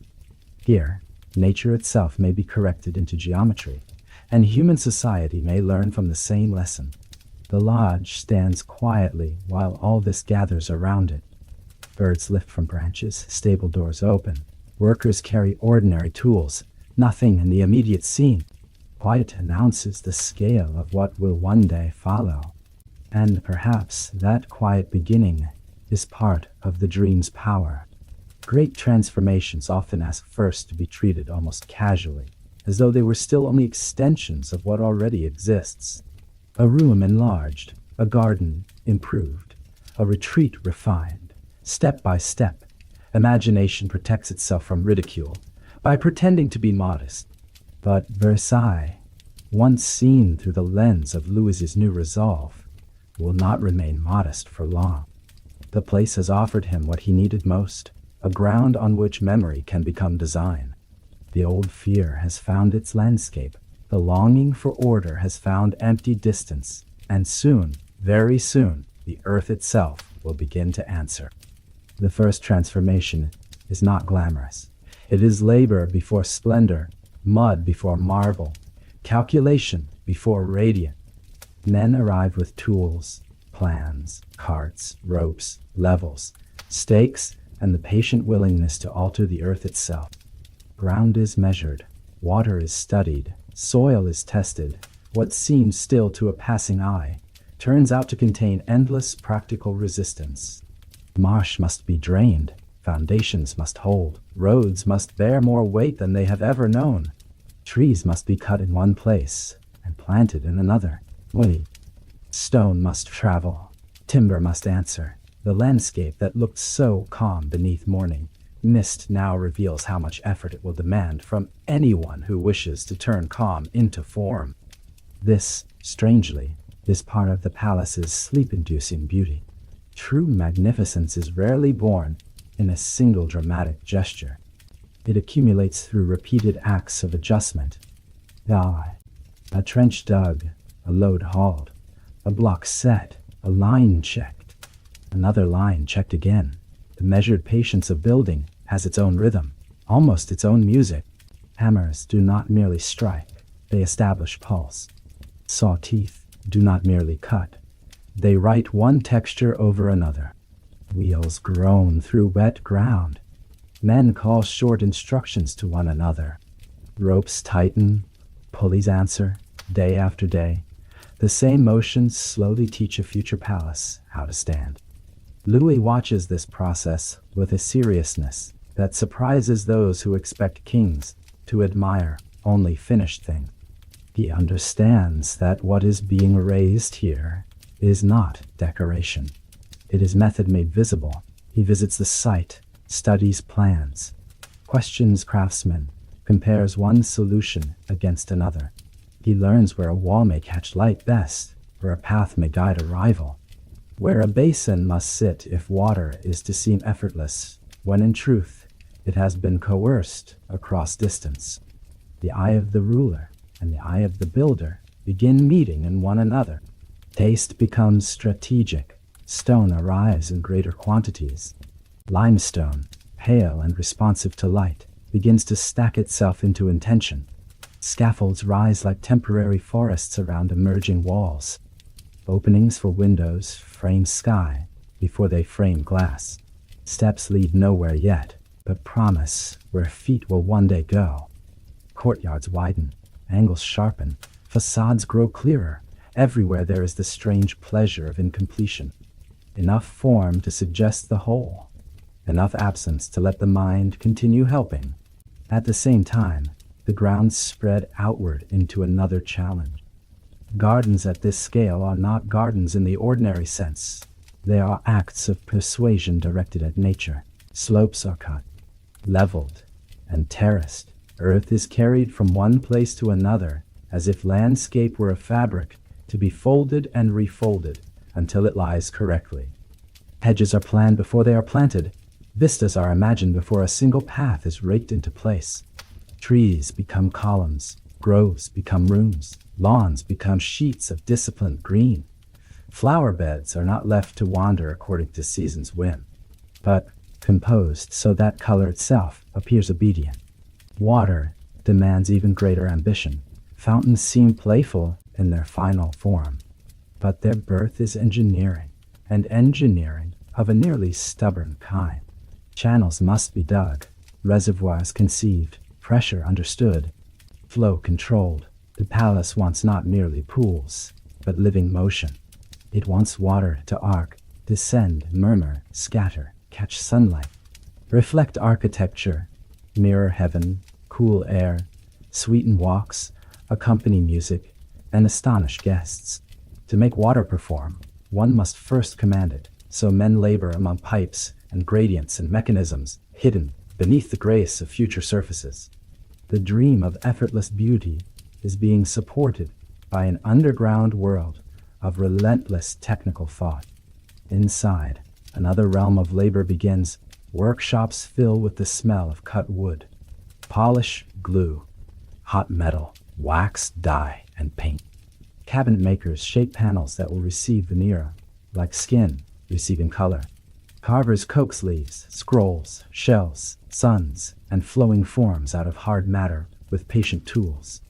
Here, nature itself may be corrected into geometry, and human society may learn from the same lesson. The lodge stands quietly while all this gathers around it. Birds lift from branches, stable doors open. Workers carry ordinary tools, nothing in the immediate scene. Quiet announces the scale of what will one day follow. And perhaps that quiet beginning is part of the dream's power. Great transformations often ask first to be treated almost casually, as though they were still only extensions of what already exists. A room enlarged, a garden improved, a retreat refined. Step by step, imagination protects itself from ridicule by pretending to be modest. But Versailles, once seen through the lens of Louis's new resolve, will not remain modest for long. The place has offered him what he needed most, a ground on which memory can become design. The old fear has found its landscape. The longing for order has found empty distance, and soon, very soon, the earth itself will begin to answer. The first transformation is not glamorous. It is labor before splendor, mud before marble, calculation before radiance. Men arrive with tools, plans, carts, ropes, levels, stakes, and the patient willingness to alter the earth itself. Ground is measured, water is studied, soil is tested. What seems still to a passing eye turns out to contain endless practical resistance. Marsh must be drained, foundations must hold, roads must bear more weight than they have ever known. Trees must be cut in one place and planted in another. Stone must travel, timber must answer. The landscape that looked so calm beneath morning mist now reveals how much effort it will demand from anyone who wishes to turn calm into form. This, strangely, is part of the palace's sleep-inducing beauty. True magnificence is rarely born in a single dramatic gesture. It accumulates through repeated acts of adjustment. A trench dug, a load hauled, a block set, a line checked, another line checked again. The measured patience of building has its own rhythm, almost its own music. Hammers do not merely strike, they establish pulse. Saw teeth do not merely cut, they write one texture over another. Wheels groan through wet ground. Men call short instructions to one another. Ropes tighten, pulleys answer, day after day. The same motions slowly teach a future palace how to stand. Louis watches this process with a seriousness that surprises those who expect kings to admire only finished things. He understands that what is being raised here is not decoration. It is method made visible. He visits the site, studies plans, questions craftsmen, compares one solution against another. He learns where a wall may catch light best, where a path may guide a rival, where a basin must sit if water is to seem effortless, when in truth it has been coerced across distance. The eye of the ruler and the eye of the builder begin meeting in one another. Taste becomes strategic. Stone arrives in greater quantities. Limestone, pale and responsive to light, begins to stack itself into intention. Scaffolds rise like temporary forests around emerging walls. Openings for windows frame sky before they frame glass. Steps lead nowhere yet, but promise where feet will one day go. Courtyards widen, angles sharpen, facades grow clearer. Everywhere there is the strange pleasure of incompletion. Enough form to suggest the whole, enough absence to let the mind continue helping. At the same time, the grounds spread outward into another challenge. Gardens at this scale are not gardens in the ordinary sense. They are acts of persuasion directed at nature. Slopes are cut, leveled, and terraced. Earth is carried from one place to another, as if landscape were a fabric to be folded and refolded until it lies correctly. Hedges are planned before they are planted. Vistas are imagined before a single path is raked into place. Trees become columns, groves become rooms, lawns become sheets of disciplined green. Flower beds are not left to wander according to season's whim, but composed so that color itself appears obedient. Water demands even greater ambition. Fountains seem playful in their final form, but their birth is engineering, and engineering of a nearly stubborn kind. Channels must be dug, reservoirs conceived, pressure understood, flow controlled. The palace wants not merely pools, but living motion. It wants water to arc, descend, murmur, scatter, catch sunlight, reflect architecture, mirror heaven, cool air, sweeten walks, accompany music, and astonish guests. To make water perform, one must first command it, so men labor among pipes and gradients and mechanisms hidden beneath the grace of future surfaces. The dream of effortless beauty is being supported by an underground world of relentless technical thought. Inside, another realm of labor begins. Workshops fill with the smell of cut wood, polish, glue, hot metal, wax, dye, and paint. Cabinet makers shape panels that will receive veneer, like skin receiving color. Carvers coax leaves, scrolls, shells, suns, and flowing forms out of hard matter with patient tools.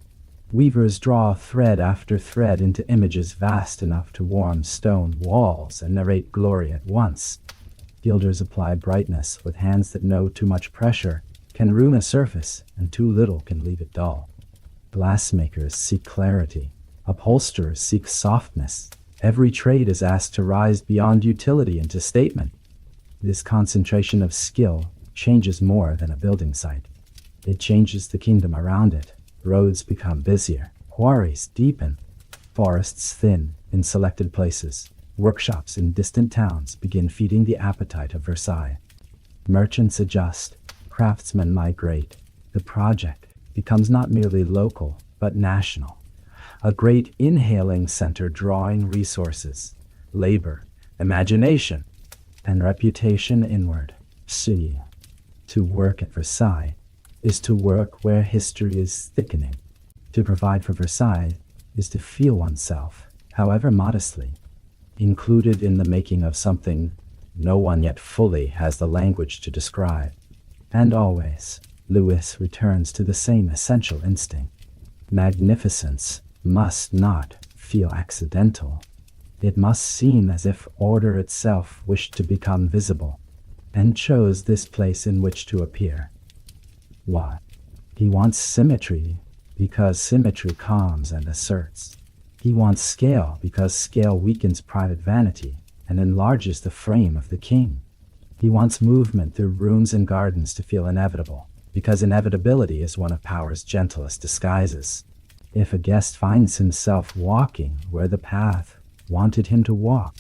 Weavers draw thread after thread into images vast enough to warm stone walls and narrate glory at once. Gilders apply brightness with hands that know too much pressure can ruin a surface and too little can leave it dull. Glassmakers seek clarity. Upholsterers seek softness. Every trade is asked to rise beyond utility into statement. This concentration of skill changes more than a building site. It changes the kingdom around it. Roads become busier. Quarries deepen. Forests thin in selected places. Workshops in distant towns begin feeding the appetite of Versailles. Merchants adjust. Craftsmen migrate. The project becomes not merely local, but national. A great inhaling center drawing resources, labor, imagination, and reputation inward. See, to work at Versailles is to work where history is thickening. To provide for Versailles is to feel oneself, however modestly, included in the making of something no one yet fully has the language to describe. And always, Louis returns to the same essential instinct. Magnificence must not feel accidental. It must seem as if order itself wished to become visible, and chose this place in which to appear. Why? He wants symmetry, because symmetry calms and asserts. He wants scale, because scale weakens private vanity and enlarges the frame of the king. He wants movement through rooms and gardens to feel inevitable, because inevitability is one of power's gentlest disguises. If a guest finds himself walking where the path wanted him to walk,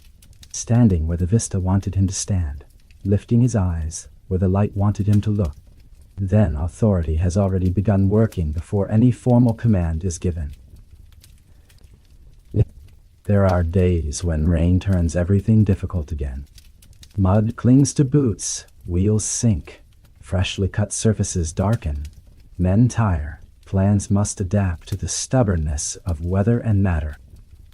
standing where the vista wanted him to stand, lifting his eyes where the light wanted him to look. Then authority has already begun working before any formal command is given. There are days when rain turns everything difficult again. Mud clings to boots, wheels sink, freshly cut surfaces darken, men tire, plans must adapt to the stubbornness of weather and matter.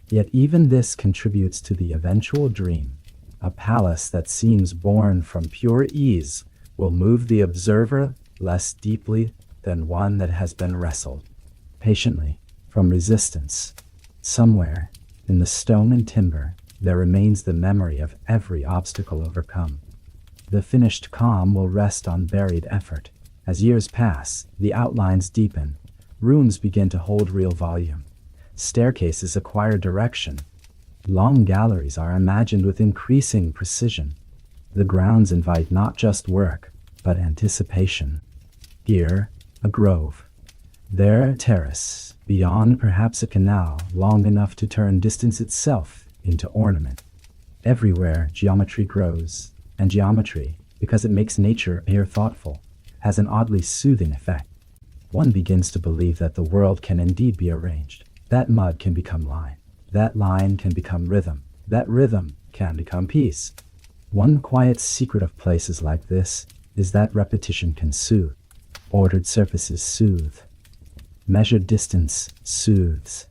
Yet even this contributes to the eventual dream. A palace that seems born from pure ease will move the observer less deeply than one that has been wrestled patiently from resistance. Somewhere in the stone and timber, there remains the memory of every obstacle overcome. The finished calm will rest on buried effort. As years pass, the outlines deepen. Rooms begin to hold real volume. Staircases acquire direction. Long galleries are imagined with increasing precision. The grounds invite not just work, but anticipation. Here, a grove. There, a terrace. Beyond, perhaps a canal long enough to turn distance itself into ornament. Everywhere, geometry grows, and geometry, because it makes nature appear thoughtful, has an oddly soothing effect. One begins to believe that the world can indeed be arranged. That mud can become line. That line can become rhythm. That rhythm can become peace. One quiet secret of places like this is that repetition can soothe. Ordered surfaces soothe. Measured distance soothes.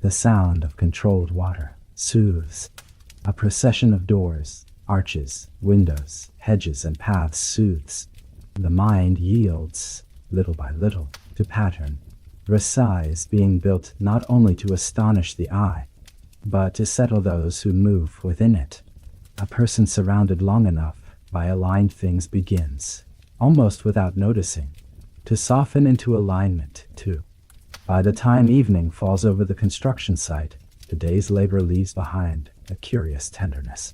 The sound of controlled water soothes. A procession of doors, arches, windows, hedges, and paths soothes. The mind yields, little by little, to pattern. Versailles is being built not only to astonish the eye, but to settle those who move within it. A person surrounded long enough by aligned things begins, almost without noticing, to soften into alignment, too. By the time evening falls over the construction site, the day's labor leaves behind a curious tenderness.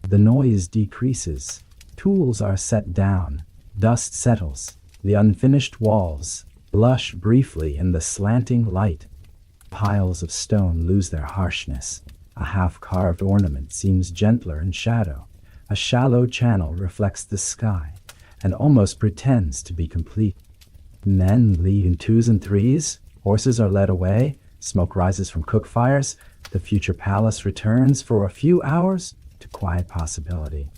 The noise decreases, tools are set down, dust settles, the unfinished walls blush briefly in the slanting light. Piles of stone lose their harshness. A half-carved ornament seems gentler in shadow. A shallow channel reflects the sky and almost pretends to be complete. Men leave in twos and threes, horses are led away, smoke rises from cook fires, the future palace returns for a few hours to quiet possibility.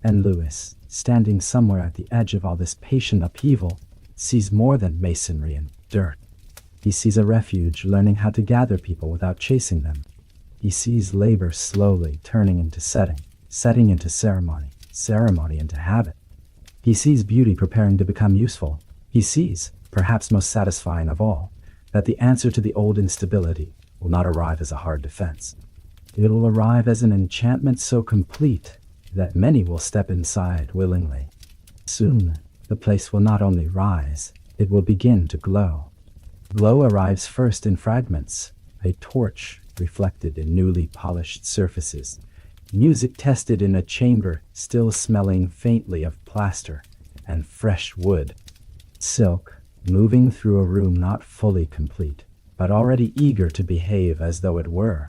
And Louis, standing somewhere at the edge of all this patient upheaval, sees more than masonry and dirt. He sees a refuge learning how to gather people without chasing them. He sees labor slowly turning into setting, setting into ceremony, ceremony into habit. He sees beauty preparing to become useful. He sees, perhaps most satisfying of all, that the answer to the old instability will not arrive as a hard defense. It will arrive as an enchantment so complete that many will step inside willingly. Soon, the place will not only rise, it will begin to glow. Glow arrives first in fragments, a torch reflected in newly polished surfaces, music tested in a chamber still smelling faintly of plaster and fresh wood, silk moving through a room not fully complete, but already eager to behave as though it were.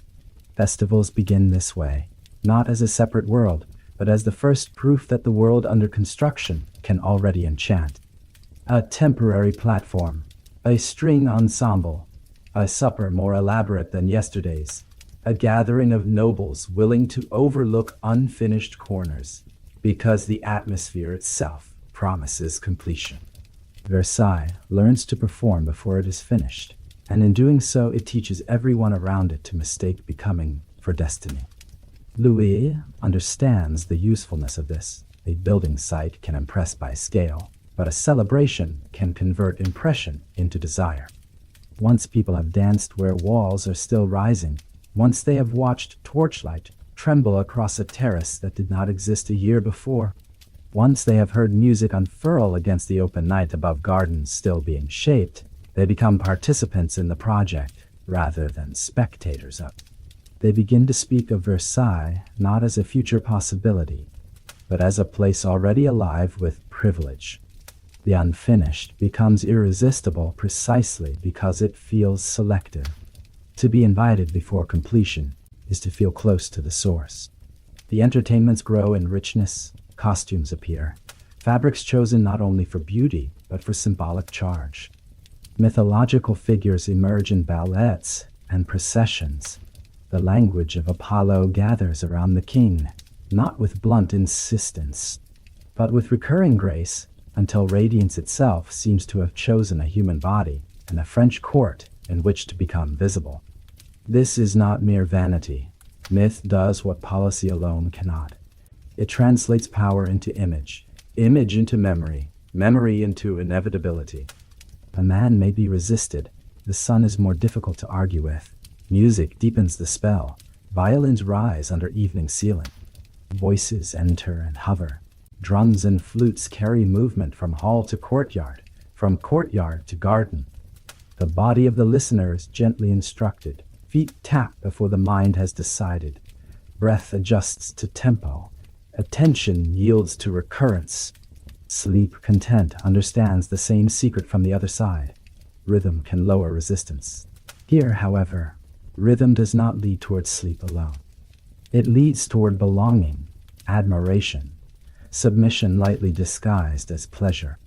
Festivals begin this way, not as a separate world, but as the first proof that the world under construction can already enchant. A temporary platform, a string ensemble, a supper more elaborate than yesterday's, a gathering of nobles willing to overlook unfinished corners, because the atmosphere itself promises completion. Versailles learns to perform before it is finished, and in doing so it teaches everyone around it to mistake becoming for destiny. Louis understands the usefulness of this. A building site can impress by scale, but a celebration can convert impression into desire. Once people have danced where walls are still rising, once they have watched torchlight tremble across a terrace that did not exist a year before, once they have heard music unfurl against the open night above gardens still being shaped, they become participants in the project rather than spectators of it. They begin to speak of Versailles not as a future possibility, but as a place already alive with privilege. The unfinished becomes irresistible precisely because it feels selective. To be invited before completion is to feel close to the source. The entertainments grow in richness, costumes appear, fabrics chosen not only for beauty, but for symbolic charge. Mythological figures emerge in ballets and processions. The language of Apollo gathers around the king, not with blunt insistence, but with recurring grace, until radiance itself seems to have chosen a human body and a French court in which to become visible. This is not mere vanity. Myth does what policy alone cannot. It translates power into image, image into memory, memory into inevitability. A man may be resisted. The sun is more difficult to argue with. Music deepens the spell. Violins rise under evening ceiling. Voices enter and hover. Drums and flutes carry movement from hall to courtyard, from courtyard to garden. The body of the listener is gently instructed. Feet tap before the mind has decided. Breath adjusts to tempo. Attention yields to recurrence. Sleep content understands the same secret from the other side. Rhythm can lower resistance. Here, however, rhythm does not lead toward sleep alone. It leads toward belonging, admiration, submission lightly disguised as pleasure.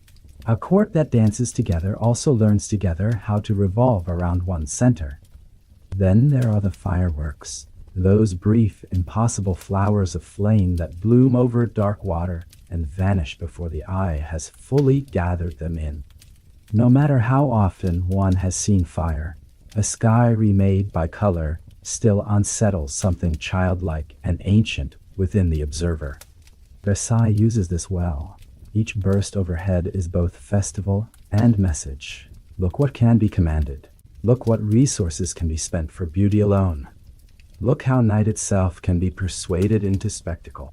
A court that dances together also learns together how to revolve around one center. Then there are the fireworks, those brief, impossible flowers of flame that bloom over dark water and vanish before the eye has fully gathered them in. No matter how often one has seen fire, a sky remade by color still unsettles something childlike and ancient within the observer. Versailles uses this well. Each burst overhead is both festival and message. Look what can be commanded. Look what resources can be spent for beauty alone. Look how night itself can be persuaded into spectacle.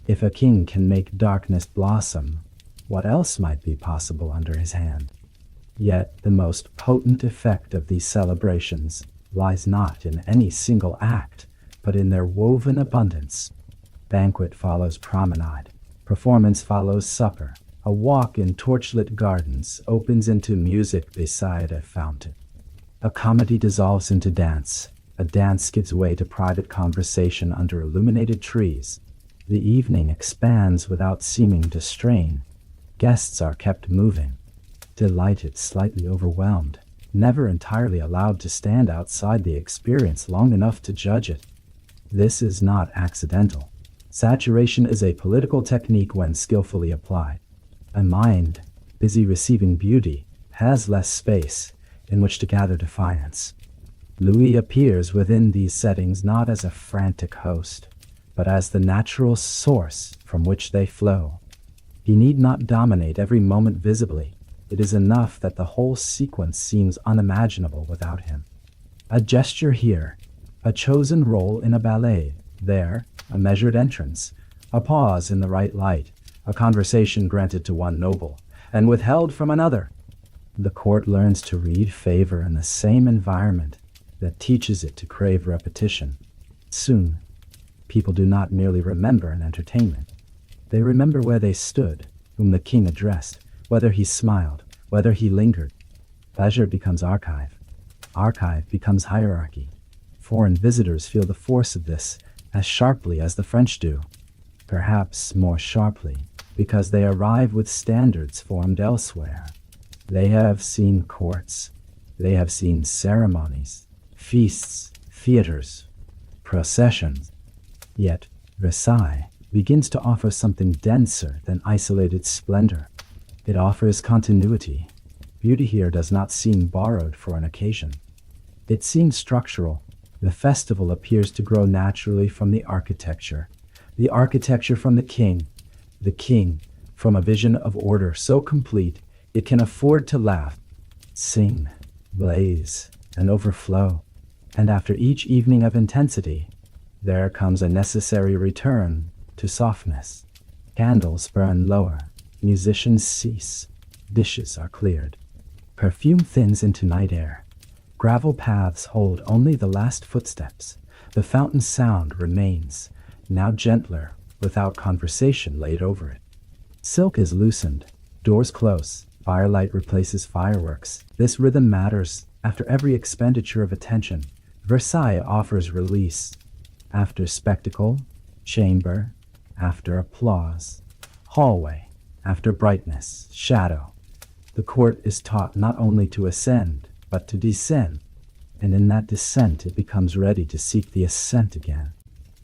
If a king can make darkness blossom, what else might be possible under his hand? Yet the most potent effect of these celebrations lies not in any single act, but in their woven abundance. Banquet follows promenade. Performance follows supper. A walk in torchlit gardens opens into music beside a fountain. A comedy dissolves into dance. A dance gives way to private conversation under illuminated trees. The evening expands without seeming to strain. Guests are kept moving, delighted, slightly overwhelmed, never entirely allowed to stand outside the experience long enough to judge it. This is not accidental. Saturation is a political technique when skillfully applied. A mind, busy receiving beauty, has less space in which to gather defiance. Louis appears within these settings not as a frantic host, but as the natural source from which they flow. He need not dominate every moment visibly. It is enough that the whole sequence seems unimaginable without him. A gesture here, a chosen role in a ballet, there, a measured entrance, a pause in the right light, a conversation granted to one noble, and withheld from another. The court learns to read favor in the same environment that teaches it to crave repetition. Soon, people do not merely remember an entertainment. They remember where they stood, whom the king addressed, whether he smiled, whether he lingered. Pleasure becomes archive. Archive becomes hierarchy. Foreign visitors feel the force of this as sharply as the French do. Perhaps more sharply, because they arrive with standards formed elsewhere. They have seen courts. They have seen ceremonies, feasts, theaters, processions. Yet Versailles begins to offer something denser than isolated splendor. It offers continuity. Beauty here does not seem borrowed for an occasion. It seems structural. The festival appears to grow naturally from the architecture from the king from a vision of order so complete it can afford to laugh, sing, blaze, and overflow. And after each evening of intensity, there comes a necessary return to softness. Candles burn lower, musicians cease, dishes are cleared. Perfume thins into night air. Gravel paths hold only the last footsteps. The fountain's sound remains, now gentler, without conversation laid over it. Silk is loosened, doors close, firelight replaces fireworks. This rhythm matters. After every expenditure of attention, Versailles offers release. After spectacle, chamber, after applause, hallway, after brightness, shadow. The court is taught not only to ascend, but to descend, and in that descent it becomes ready to seek the ascent again.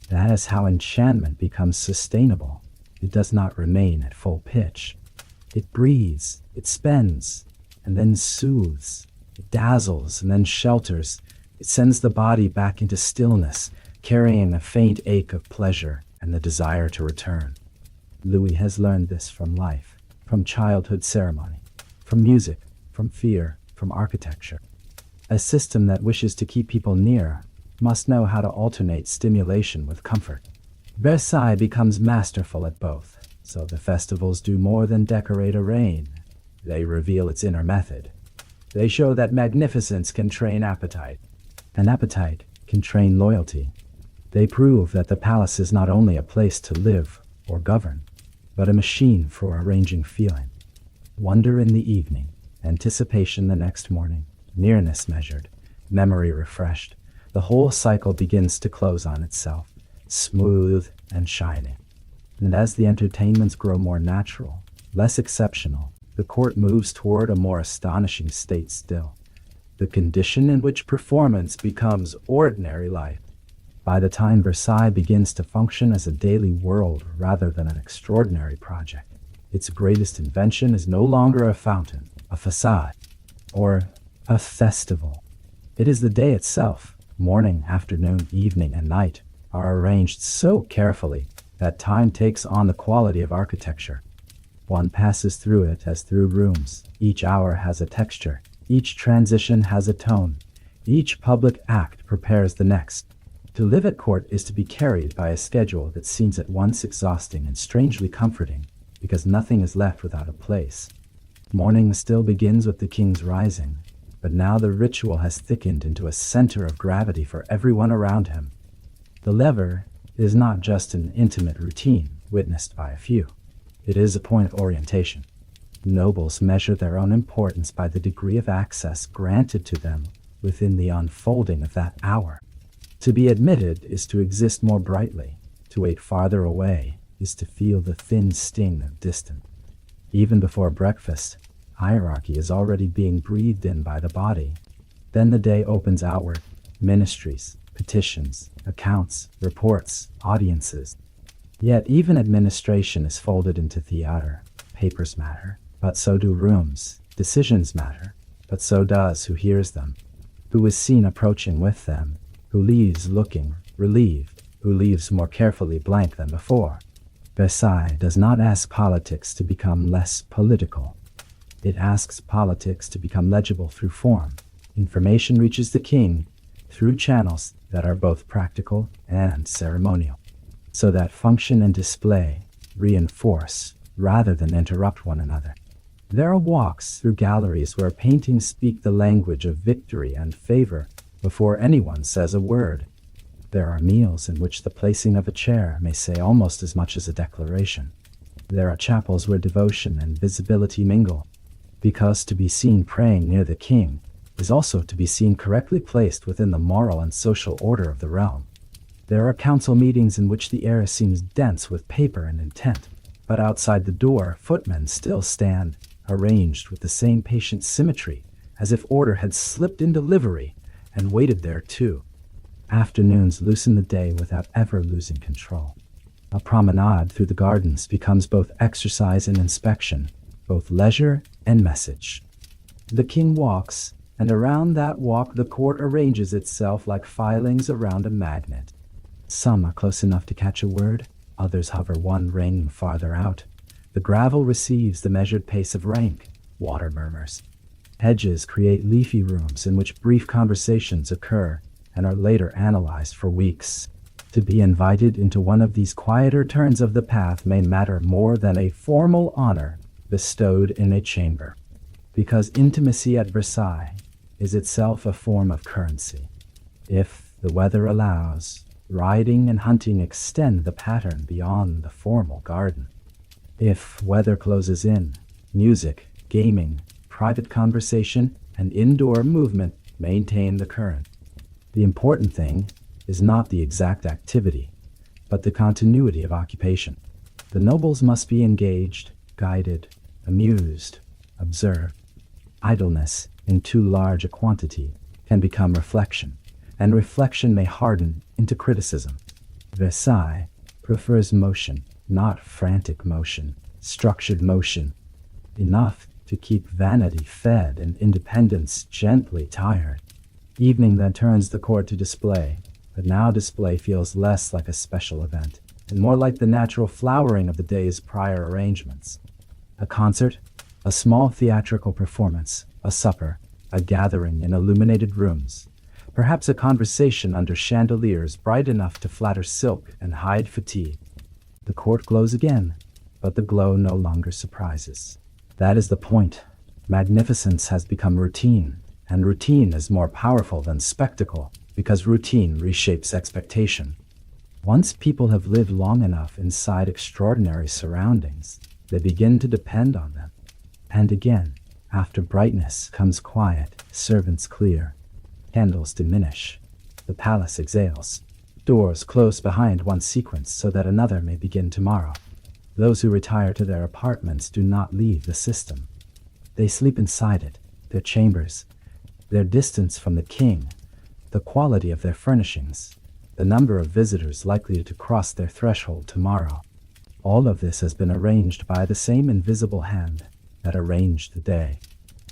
That is how enchantment becomes sustainable. It does not remain at full pitch. It breathes, it spends, and then soothes. It dazzles and then shelters. It sends the body back into stillness, carrying a faint ache of pleasure and the desire to return. Louis has learned this from life, from childhood ceremony, from music, from fear, from architecture. A system that wishes to keep people near must know how to alternate stimulation with comfort. Versailles becomes masterful at both, so the festivals do more than decorate a reign. They reveal its inner method. They show that magnificence can train appetite, and appetite can train loyalty. They prove that the palace is not only a place to live or govern, but a machine for arranging feeling. Wonder in the evening, anticipation the next morning, nearness measured, memory refreshed. The whole cycle begins to close on itself, smooth and shining. And as the entertainments grow more natural, less exceptional, the court moves toward a more astonishing state still, the condition in which performance becomes ordinary life. By the time Versailles begins to function as a daily world rather than an extraordinary project, its greatest invention is no longer a fountain, a facade, or a festival. It is the day itself. Morning, afternoon, evening, and night are arranged so carefully that time takes on the quality of architecture. One passes through it as through rooms. Each hour has a texture. Each transition has a tone. Each public act prepares the next. To live at court is to be carried by a schedule that seems at once exhausting and strangely comforting, because nothing is left without a place. Morning still begins with the king's rising, but now the ritual has thickened into a center of gravity for everyone around him. The lever is not just an intimate routine witnessed by a few. It is a point of orientation. Nobles measure their own importance by the degree of access granted to them within the unfolding of that hour. To be admitted is to exist more brightly. To wait farther away is to feel the thin sting of distance. Even before breakfast, hierarchy is already being breathed in by the body. Then the day opens outward. Ministries, petitions, accounts, reports, audiences. Yet even administration is folded into theater. Papers matter, but so do rooms. Decisions matter, but so does who hears them, who is seen approaching with them, who leaves looking relieved, who leaves more carefully blank than before. Versailles does not ask politics to become less political. It asks politics to become legible through form. Information reaches the king through channels that are both practical and ceremonial, so that function and display reinforce rather than interrupt one another. There are walks through galleries where paintings speak the language of victory and favor before anyone says a word. There are meals in which the placing of a chair may say almost as much as a declaration. There are chapels where devotion and visibility mingle, because to be seen praying near the king is also to be seen correctly placed within the moral and social order of the realm. There are council meetings in which the air seems dense with paper and intent, but outside the door, footmen still stand, arranged with the same patient symmetry, as if order had slipped into livery and waited there too. Afternoons loosen the day without ever losing control. A promenade through the gardens becomes both exercise and inspection, both leisure and message. The king walks, and around that walk the court arranges itself like filings around a magnet. Some are close enough to catch a word, others hover one ring farther out. The gravel receives the measured pace of rank. Water murmurs. Hedges create leafy rooms in which brief conversations occur and are later analyzed for weeks. To be invited into one of these quieter turns of the path may matter more than a formal honor bestowed in a chamber, because intimacy at Versailles is itself a form of currency. If the weather allows, riding and hunting extend the pattern beyond the formal garden. If weather closes in, music, gaming, private conversation, and indoor movement maintain the current. The important thing is not the exact activity, but the continuity of occupation. The nobles must be engaged, guided, amused, observed. Idleness, in too large a quantity, can become reflection, and reflection may harden into criticism. Versailles prefers motion, not frantic motion, structured motion, enough to keep vanity fed and independence gently tired. Evening then turns the court to display, but now display feels less like a special event, and more like the natural flowering of the day's prior arrangements. A concert, a small theatrical performance, a supper, a gathering in illuminated rooms, perhaps a conversation under chandeliers bright enough to flatter silk and hide fatigue. The court glows again, but the glow no longer surprises. That is the point. Magnificence has become routine, and routine is more powerful than spectacle, because routine reshapes expectation. Once people have lived long enough inside extraordinary surroundings, they begin to depend on them. And again, after brightness comes quiet, servants clear, candles diminish, the palace exhales, doors close behind one sequence so that another may begin tomorrow. Those who retire to their apartments do not leave the system. They sleep inside it, their chambers, their distance from the king, the quality of their furnishings, the number of visitors likely to cross their threshold tomorrow. All of this has been arranged by the same invisible hand that arranged the day.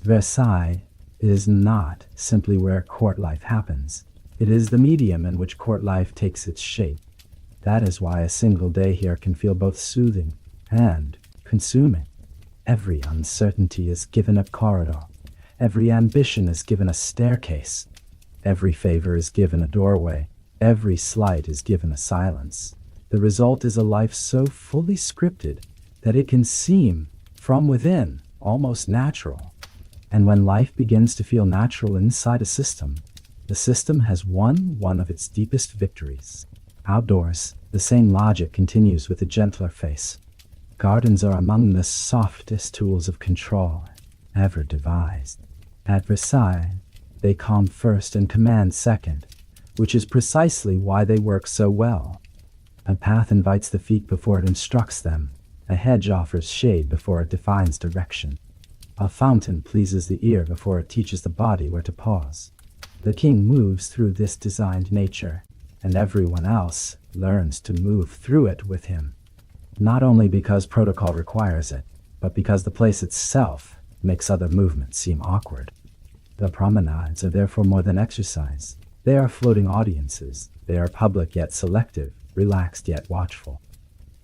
Versailles is not simply where court life happens. It is the medium in which court life takes its shape. That is why a single day here can feel both soothing and consuming. Every uncertainty is given a corridor. Every ambition is given a staircase. Every favor is given a doorway. Every slight is given a silence. The result is a life so fully scripted that it can seem, from within, almost natural. And when life begins to feel natural inside a system, the system has won one of its deepest victories. Outdoors, the same logic continues with a gentler face. Gardens are among the softest tools of control ever devised. At Versailles, they calm first and command second, which is precisely why they work so well. A path invites the feet before it instructs them. A hedge offers shade before it defines direction. A fountain pleases the ear before it teaches the body where to pause. The king moves through this designed nature, and everyone else learns to move through it with him. Not only because protocol requires it, but because the place itself makes other movements seem awkward. The promenades are therefore more than exercise. They are floating audiences. They are public yet selective, relaxed yet watchful.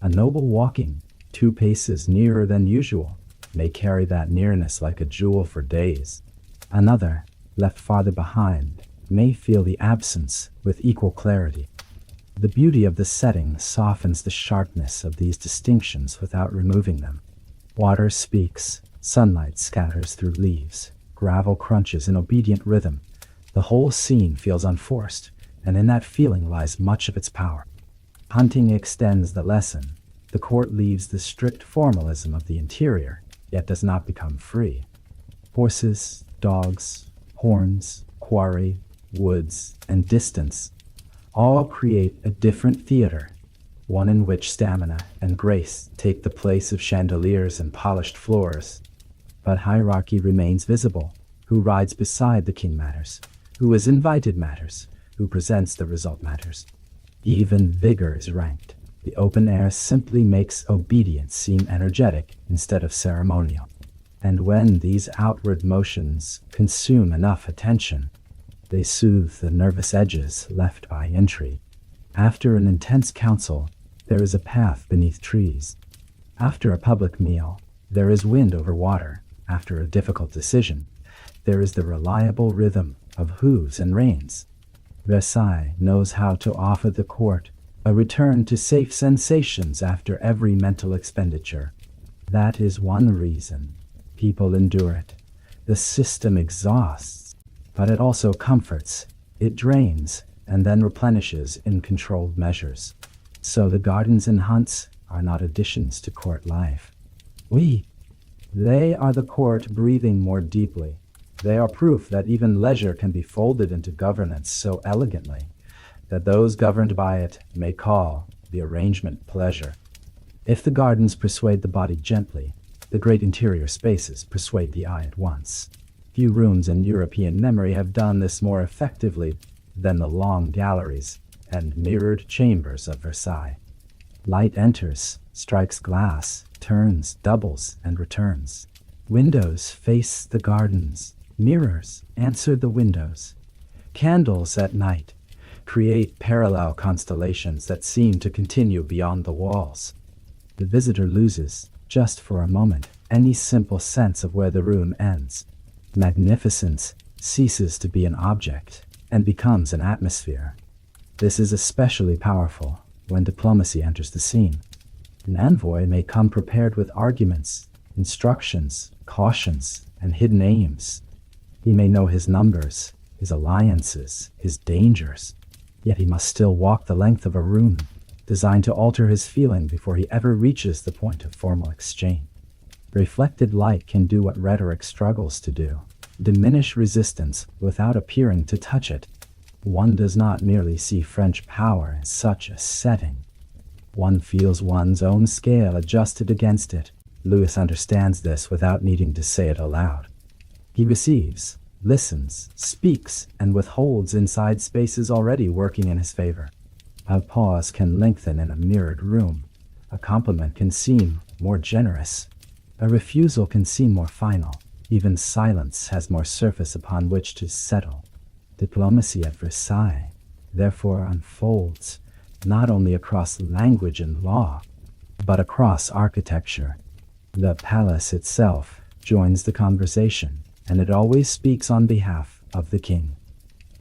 A noble walking 2 paces nearer than usual may carry that nearness like a jewel for days. Another, left farther behind, may feel the absence with equal clarity. The beauty of the setting softens the sharpness of these distinctions without removing them. Water speaks, sunlight scatters through leaves, gravel crunches in obedient rhythm. The whole scene feels unforced, and in that feeling lies much of its power. Hunting extends the lesson. The court leaves the strict formalism of the interior, yet does not become free. Horses, dogs, horns, quarry, woods, and distance all create a different theater, one in which stamina and grace take the place of chandeliers and polished floors. But hierarchy remains visible. Who rides beside the king matters. Who is invited matters. Who presents the result matters. Even vigor is ranked. The open air simply makes obedience seem energetic instead of ceremonial. And when these outward motions consume enough attention, they soothe the nervous edges left by intrigue. After an intense council, there is a path beneath trees. After a public meal, there is wind over water. After a difficult decision, there is the reliable rhythm of hooves and reins. Versailles knows how to offer the court a return to safe sensations after every mental expenditure. That is one reason people endure it. The system exhausts, but it also comforts. It drains and then replenishes in controlled measures. So the gardens and hunts are not additions to court life. They are the court breathing more deeply. They are proof that even leisure can be folded into governance so elegantly. that those governed by it may call the arrangement pleasure. If the gardens persuade the body gently, the great interior spaces persuade the eye at once. Few rooms in European memory have done this more effectively than the long galleries and mirrored chambers of Versailles. Light enters, strikes glass, turns, doubles, and returns. Windows face the gardens. Mirrors answer the windows. Candles at night create parallel constellations that seem to continue beyond the walls. The visitor loses, just for a moment, any simple sense of where the room ends. Magnificence ceases to be an object and becomes an atmosphere. This is especially powerful when diplomacy enters the scene. An envoy may come prepared with arguments, instructions, cautions, and hidden aims. He may know his numbers, his alliances, his dangers, yet he must still walk the length of a room, designed to alter his feeling before he ever reaches the point of formal exchange. Reflected light can do what rhetoric struggles to do: diminish resistance without appearing to touch it. One does not merely see French power in such a setting. One feels one's own scale adjusted against it. Louis understands this without needing to say it aloud. He receives, listens, speaks, and withholds inside spaces already working in his favor. A pause can lengthen in a mirrored room. A compliment can seem more generous. A refusal can seem more final. Even silence has more surface upon which to settle. Diplomacy at Versailles, therefore, unfolds not only across language and law, but across architecture. The palace itself joins the conversation, and it always speaks on behalf of the king.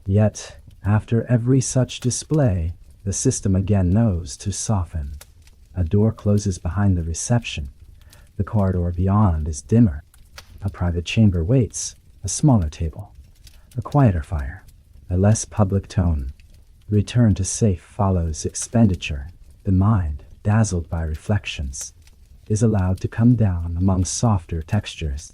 Yet, after every such display, the system again knows to soften. A door closes behind the reception. The corridor beyond is dimmer. A private chamber waits, a smaller table, a quieter fire, a less public tone. Return to safe follows expenditure. The mind, dazzled by reflections, is allowed to come down among softer textures.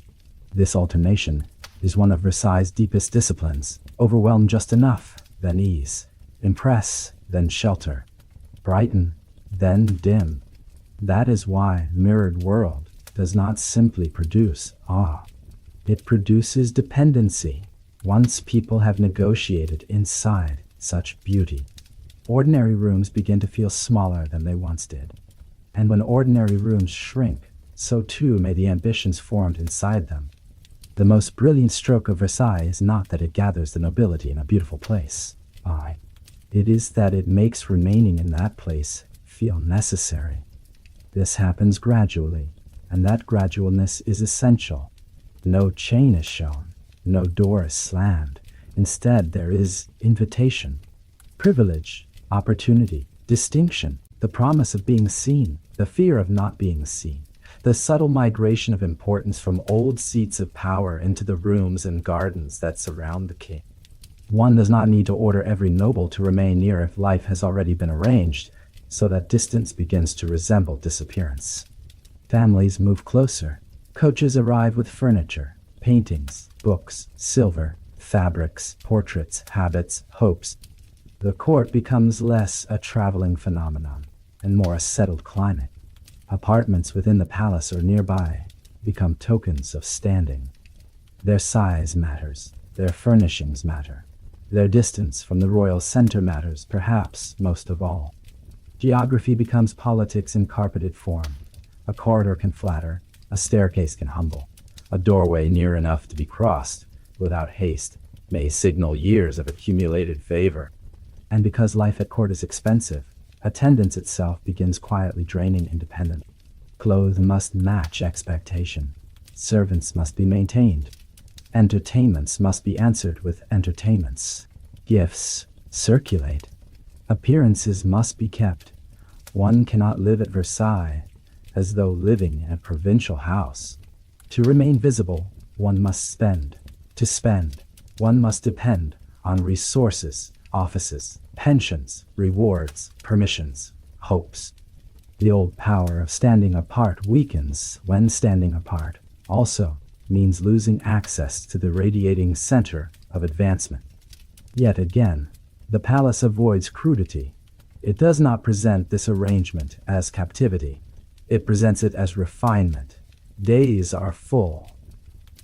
This alternation is one of Versailles' deepest disciplines. Overwhelm just enough, then ease. Impress, then shelter. Brighten, then dim. That is why Mirrored World does not simply produce awe. It produces dependency. Once people have negotiated inside such beauty, ordinary rooms begin to feel smaller than they once did. And when ordinary rooms shrink, so too may the ambitions formed inside them. The most brilliant stroke of Versailles is not that it gathers the nobility in a beautiful place. It is that it makes remaining in that place feel necessary. This happens gradually, and that gradualness is essential. No chain is shown, no door is slammed. Instead, there is invitation, privilege, opportunity, distinction, the promise of being seen, the fear of not being seen, the subtle migration of importance from old seats of power into the rooms and gardens that surround the king. One does not need to order every noble to remain near if life has already been arranged, so that distance begins to resemble disappearance. Families move closer. Coaches arrive with furniture, paintings, books, silver, fabrics, portraits, habits, hopes. The court becomes less a traveling phenomenon and more a settled climate. Apartments within the palace or nearby become tokens of standing. Their size matters, their furnishings matter, their distance from the royal center matters perhaps most of all. Geography becomes politics in carpeted form. A corridor can flatter, a staircase can humble. A doorway near enough to be crossed without haste may signal years of accumulated favor. And because life at court is expensive, attendance itself begins quietly draining independence. Clothes must match expectation. Servants must be maintained. Entertainments must be answered with entertainments. Gifts circulate. Appearances must be kept. One cannot live at Versailles as though living in a provincial house. To remain visible, one must spend. To spend, one must depend on resources, offices, pensions, rewards, permissions, hopes. The old power of standing apart weakens when standing apart also means losing access to the radiating center of advancement. Yet again, The palace avoids crudity. It does not present this arrangement as captivity. It presents it as refinement. Days are full.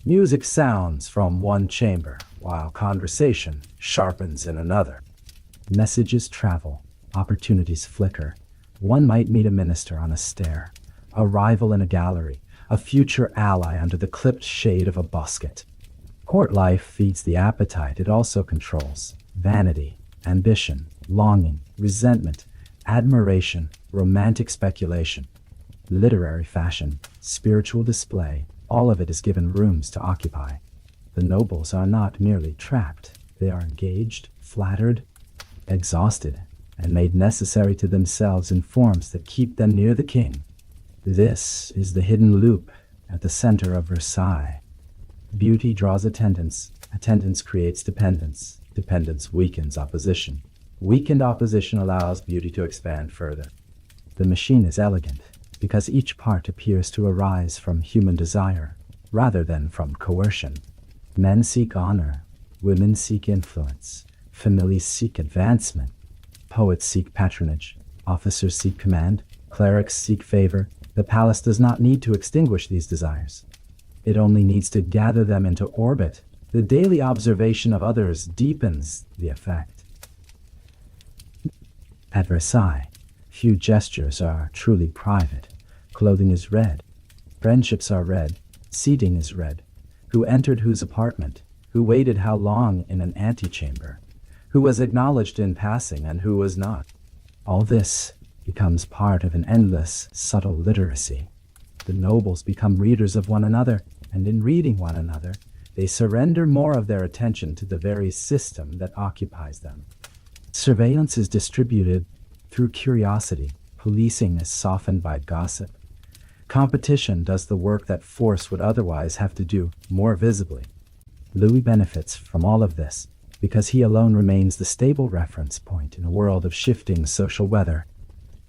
Music sounds from one chamber, while conversation sharpens in another. Messages travel, opportunities flicker. One might meet a minister on a stair, a rival in a gallery, a future ally under the clipped shade of a busket. Court life feeds the appetite it also controls: vanity, ambition, longing, resentment, admiration, romantic speculation, literary fashion, spiritual display. All of it is given rooms to occupy. The nobles are not merely trapped, they are engaged, flattered, exhausted, and made necessary to themselves in forms that keep them near the king. This is the hidden loop at the center of Versailles. Beauty draws attendance. Attendance creates dependence. Dependence weakens opposition. Weakened opposition allows beauty to expand further. The machine is elegant because each part appears to arise from human desire rather than from coercion. Men seek honor. Women seek influence. Families seek advancement. Poets seek patronage. Officers seek command. Clerics seek favor. The palace does not need to extinguish these desires. It only needs to gather them into orbit. The daily observation of others deepens the effect. At Versailles, few gestures are truly private. Clothing is red. Friendships are red. Seating is red. Who entered whose apartment? Who waited how long in an antechamber? Who was acknowledged in passing and who was not? All this becomes part of an endless, subtle literacy. The nobles become readers of one another, and in reading one another, they surrender more of their attention to the very system that occupies them. Surveillance is distributed through curiosity. Policing is softened by gossip. Competition does the work that force would otherwise have to do more visibly. Louis benefits from all of this because he alone remains the stable reference point in a world of shifting social weather.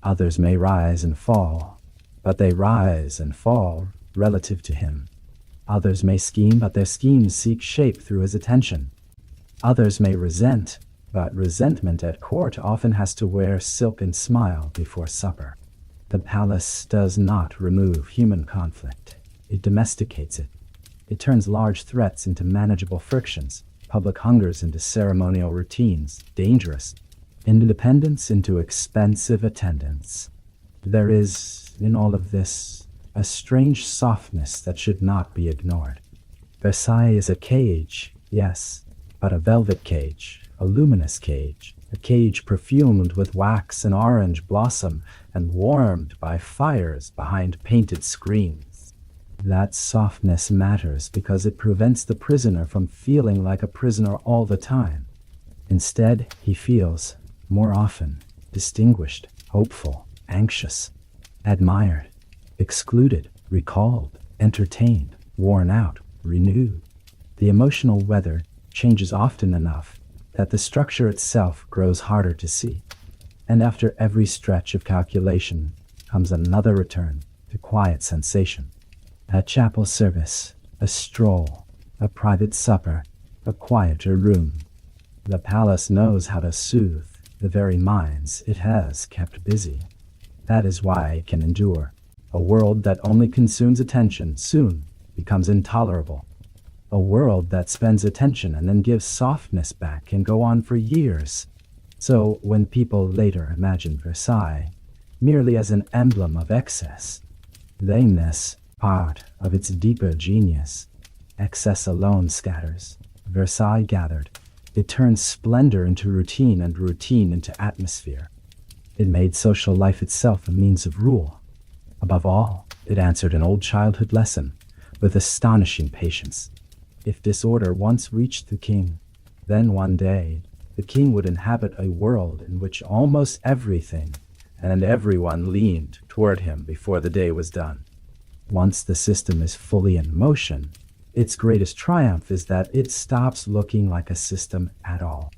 Others may rise and fall, but they rise and fall relative to him. Others may scheme, but their schemes seek shape through his attention. Others may resent, but resentment at court often has to wear silk and smile before supper. The palace does not remove human conflict. It domesticates it. It turns large threats into manageable frictions, public hungers into ceremonial routines, dangerous independence into expensive attendance. There is, in all of this, a strange softness that should not be ignored. Versailles is a cage, yes, but a velvet cage, a luminous cage, a cage perfumed with wax and orange blossom and warmed by fires behind painted screens. That softness matters because it prevents the prisoner from feeling like a prisoner all the time. Instead, he feels, more often, distinguished, hopeful, anxious, admired, excluded, recalled, entertained, worn out, renewed. The emotional weather changes often enough that the structure itself grows harder to see. And after every stretch of calculation comes another return to quiet sensation. A chapel service, a stroll, a private supper, a quieter room. The palace knows how to soothe the very minds it has kept busy. That is why it can endure. A world that only consumes attention soon becomes intolerable. A world that spends attention and then gives softness back can go on for years. So when people later imagine Versailles merely as an emblem of excess, they miss part of its deeper genius. Excess alone scatters. Versailles gathered. It turned splendor into routine and routine into atmosphere. It made social life itself a means of rule. Above all, it answered an old childhood lesson with astonishing patience. If disorder once reached the king, then one day the king would inhabit a world in which almost everything and everyone leaned toward him before the day was done. Once the system is fully in motion, its greatest triumph is that it stops looking like a system at all.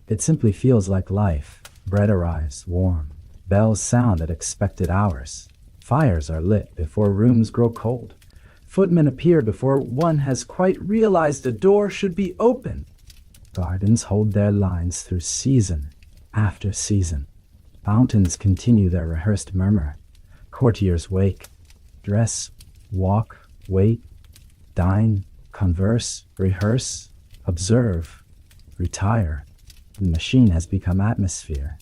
It simply feels like life. Bread arrives warm. Bells sound at expected hours. Fires are lit before rooms grow cold. Footmen appear before one has quite realized a door should be open. Gardens hold their lines through season after season. Fountains continue their rehearsed murmur. Courtiers wake, dress, walk, wait, dine, converse, rehearse, observe, retire. The machine has become atmosphere.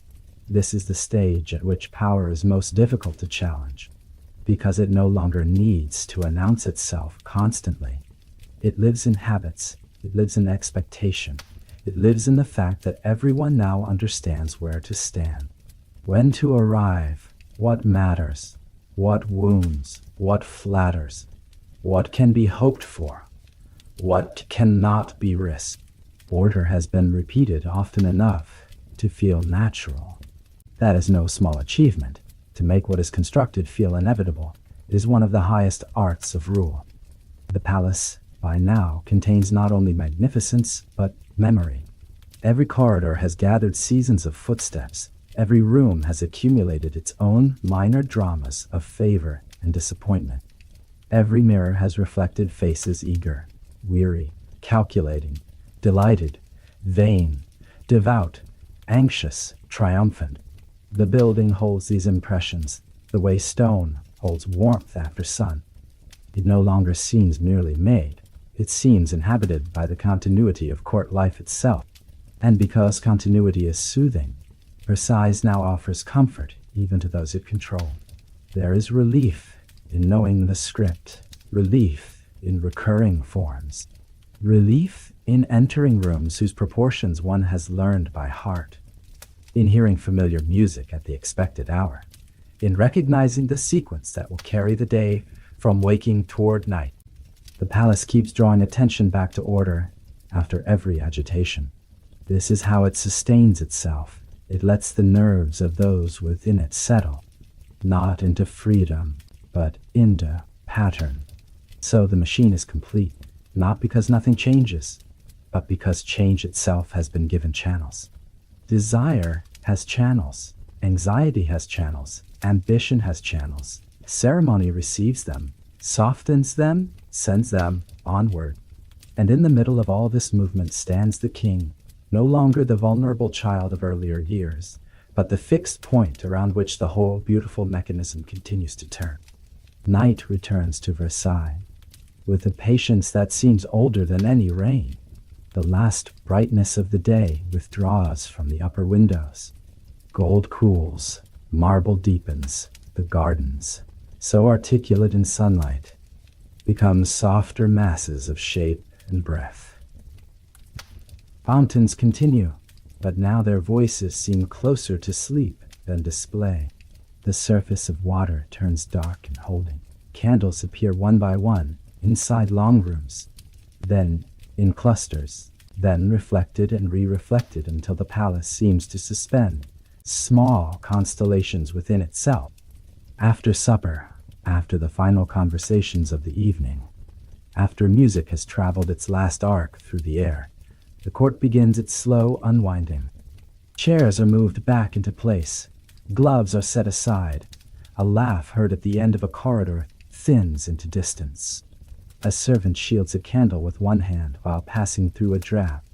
This is the stage at which power is most difficult to challenge, because it no longer needs to announce itself constantly. It lives in habits, it lives in expectation, it lives in the fact that everyone now understands where to stand, when to arrive, what matters, what wounds, what flatters, what can be hoped for, what cannot be risked. Order has been repeated often enough to feel natural. That is no small achievement. To make what is constructed feel inevitable is one of the highest arts of rule. The palace, by now, contains not only magnificence, but memory. Every corridor has gathered seasons of footsteps. Every room has accumulated its own minor dramas of favor and disappointment. Every mirror has reflected faces eager, weary, calculating, delighted, vain, devout, anxious, triumphant. The building holds these impressions, the way stone holds warmth after sun. It no longer seems merely made, it seems inhabited by the continuity of court life itself. And because continuity is soothing, Versailles now offers comfort even to those it controls. There is relief in knowing the script, relief in recurring forms, relief in entering rooms whose proportions one has learned by heart, in hearing familiar music at the expected hour, in recognizing the sequence that will carry the day from waking toward night. The palace keeps drawing attention back to order after every agitation. This is how it sustains itself. It lets the nerves of those within it settle, not into freedom, but into pattern. So the machine is complete, not because nothing changes, but because change itself has been given channels. Desire has channels, anxiety has channels, ambition has channels. Ceremony receives them, softens them, sends them onward. And in the middle of all this movement stands the king, no longer the vulnerable child of earlier years, but the fixed point around which the whole beautiful mechanism continues to turn. Night returns to Versailles, with a patience that seems older than any reign. The last brightness of the day withdraws from the upper windows. Gold cools, marble deepens, the gardens, so articulate in sunlight, become softer masses of shape and breath. Fountains continue, but now their voices seem closer to sleep than display. The surface of water turns dark and holding. Candles appear one by one inside long rooms, then in clusters, then reflected and re-reflected until the palace seems to suspend small constellations within itself. After supper, after the final conversations of the evening, after music has traveled its last arc through the air, the court begins its slow unwinding. Chairs are moved back into place, gloves are set aside, a laugh heard at the end of a corridor thins into distance. A servant shields a candle with one hand while passing through a draft.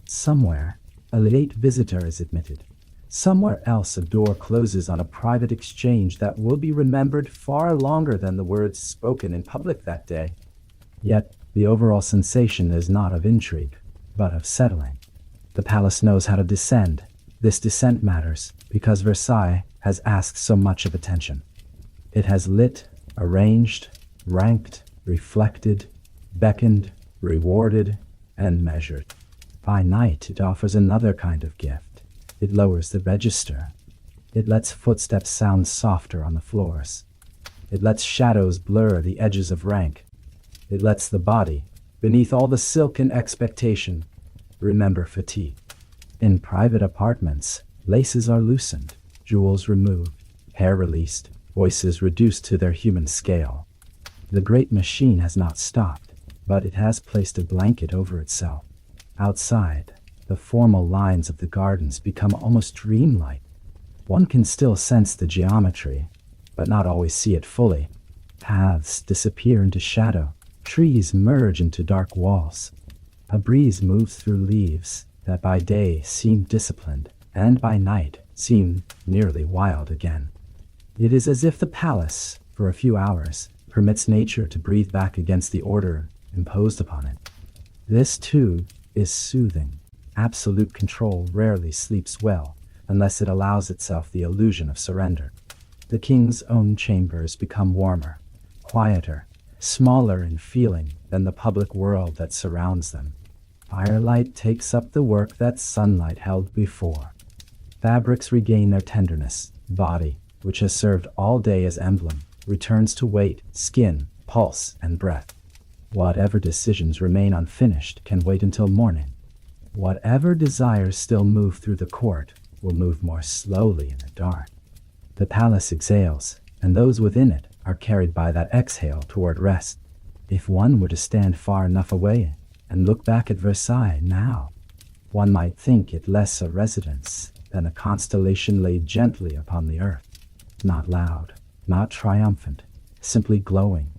Somewhere, a late visitor is admitted. Somewhere else a door closes on a private exchange that will be remembered far longer than the words spoken in public that day. Yet, the overall sensation is not of intrigue, but of settling. The palace knows how to descend. This descent matters because Versailles has asked so much of attention. It has lit, arranged, ranked, reflected, beckoned, rewarded, and measured. By night, it offers another kind of gift. It lowers the register. It lets footsteps sound softer on the floors. It lets shadows blur the edges of rank. It lets the body, beneath all the silken expectation, remember fatigue. In private apartments, laces are loosened, jewels removed, hair released, voices reduced to their human scale. The great machine has not stopped, but it has placed a blanket over itself. Outside, the formal lines of the gardens become almost dreamlike. One can still sense the geometry, but not always see it fully. Paths disappear into shadow, trees merge into dark walls. A breeze moves through leaves, that by day seemed disciplined, and by night seemed nearly wild again. It is as if the palace, for a few hours, permits nature to breathe back against the order imposed upon it. This, too, is soothing. Absolute control rarely sleeps well, unless it allows itself the illusion of surrender. The king's own chambers become warmer, quieter, smaller in feeling than the public world that surrounds them. Firelight takes up the work that sunlight held before. Fabrics regain their tenderness. Body, which has served all day as emblem, returns to weight, skin, pulse, and breath. Whatever decisions remain unfinished can wait until morning. Whatever desires still move through the court will move more slowly in the dark. The palace exhales, and those within it are carried by that exhale toward rest. If one were to stand far enough away and look back at Versailles now, one might think it less a residence than a constellation laid gently upon the earth. Not loud, not triumphant, simply glowing,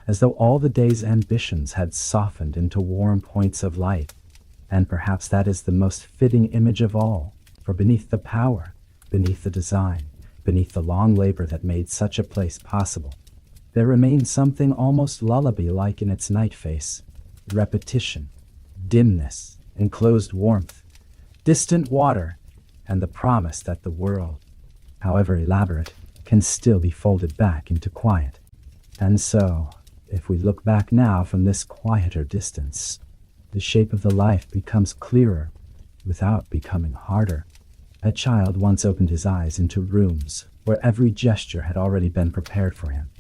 as though all the day's ambitions had softened into warm points of light. And perhaps that is the most fitting image of all, for beneath the power, beneath the design, beneath the long labor that made such a place possible, there remains something almost lullaby-like in its night face: repetition, dimness, enclosed warmth, distant water, and the promise that the world, however elaborate, can still be folded back into quiet. And so, if we look back now from this quieter distance, the shape of the life becomes clearer without becoming harder. A child once opened his eyes into rooms where every gesture had already been prepared for him.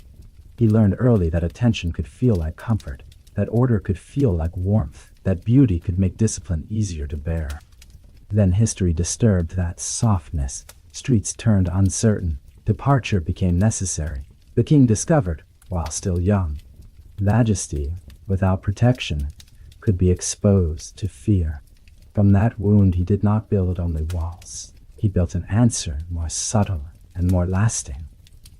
He learned early that attention could feel like comfort, that order could feel like warmth, that beauty could make discipline easier to bear. Then history disturbed that softness. Streets turned uncertain. Departure became necessary. The king discovered, while still young, majesty without protection could be exposed to fear. From that wound he did not build only walls. He built an answer more subtle and more lasting.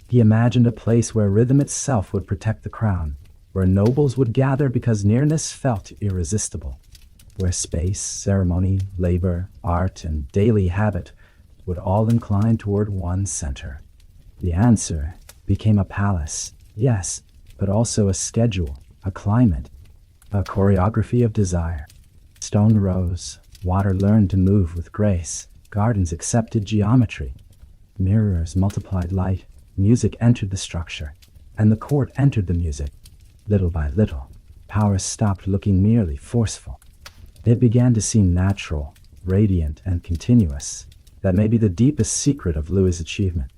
He imagined a place where rhythm itself would protect the crown, where nobles would gather because nearness felt irresistible, where space, ceremony, labor, art, and daily habit would all incline toward one center. The answer became a palace, yes, but also a schedule, a climate, a choreography of desire. Stone rose, water learned to move with grace, gardens accepted geometry, mirrors multiplied light, music entered the structure, and the court entered the music. Little by little, power stopped looking merely forceful. It began to seem natural, radiant, and continuous. That may be the deepest secret of Louis's achievement.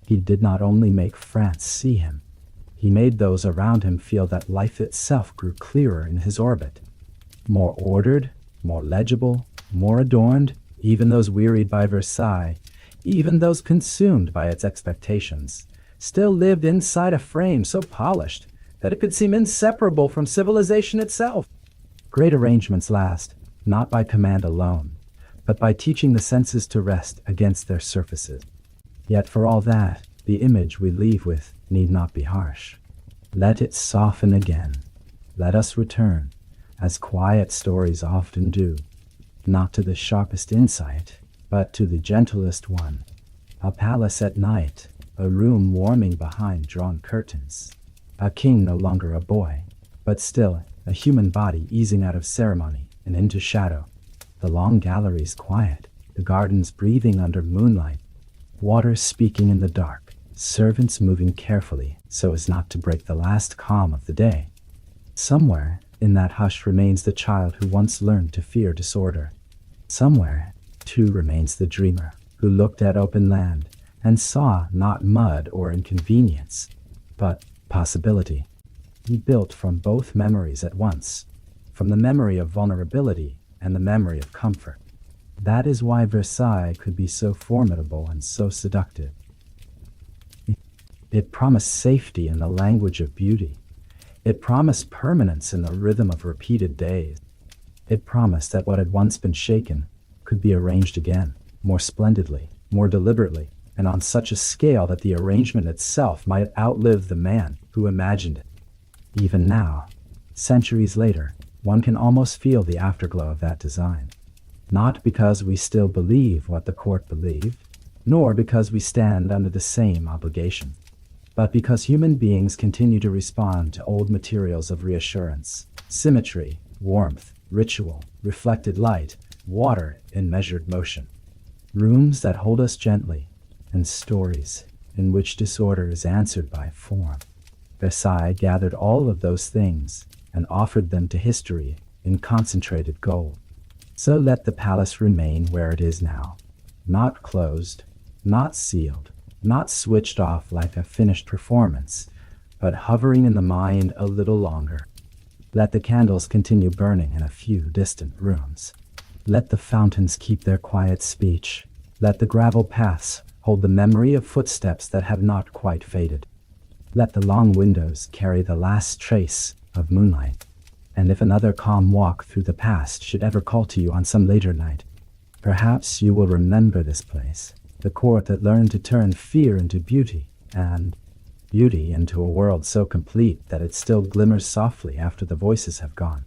He did not only make France see him, he made those around him feel that life itself grew clearer in his orbit. More ordered, more legible, more adorned, even those wearied by Versailles, even those consumed by its expectations, still lived inside a frame so polished that it could seem inseparable from civilization itself. Great arrangements last, not by command alone, but by teaching the senses to rest against their surfaces. Yet for all that, the image we leave with need not be harsh. Let it soften again. Let us return, as quiet stories often do, not to the sharpest insight, but to the gentlest one. A palace at night, a room warming behind drawn curtains. A king no longer a boy, but still a human body easing out of ceremony and into shadow. The long galleries quiet, the gardens breathing under moonlight, water speaking in the dark, servants moving carefully so as not to break the last calm of the day. Somewhere in that hush remains the child who once learned to fear disorder. Somewhere, too, remains the dreamer who looked at open land and saw not mud or inconvenience, but possibility. He built from both memories at once, from the memory of vulnerability and the memory of comfort. That is why Versailles could be so formidable and so seductive. It promised safety in the language of beauty. It promised permanence in the rhythm of repeated days. It promised that what had once been shaken could be arranged again, more splendidly, more deliberately, and on such a scale that the arrangement itself might outlive the man who imagined it. Even now, centuries later, one can almost feel the afterglow of that design. not because we still believe what the court believed, nor because we stand under the same obligation, but because human beings continue to respond to old materials of reassurance, symmetry, warmth, ritual, reflected light, water in measured motion. Rooms that hold us gently, and stories in which disorder is answered by form. Versailles gathered all of those things and offered them to history in concentrated gold. So let the palace remain where it is now, not closed, not sealed, not switched off like a finished performance, but hovering in the mind a little longer. Let the candles continue burning in a few distant rooms. Let the fountains keep their quiet speech. Let the gravel paths hold the memory of footsteps that have not quite faded. Let the long windows carry the last trace of moonlight. And if another calm walk through the past should ever call to you on some later night, perhaps you will remember this place, the court that learned to turn fear into beauty, and beauty into a world so complete that it still glimmers softly after the voices have gone.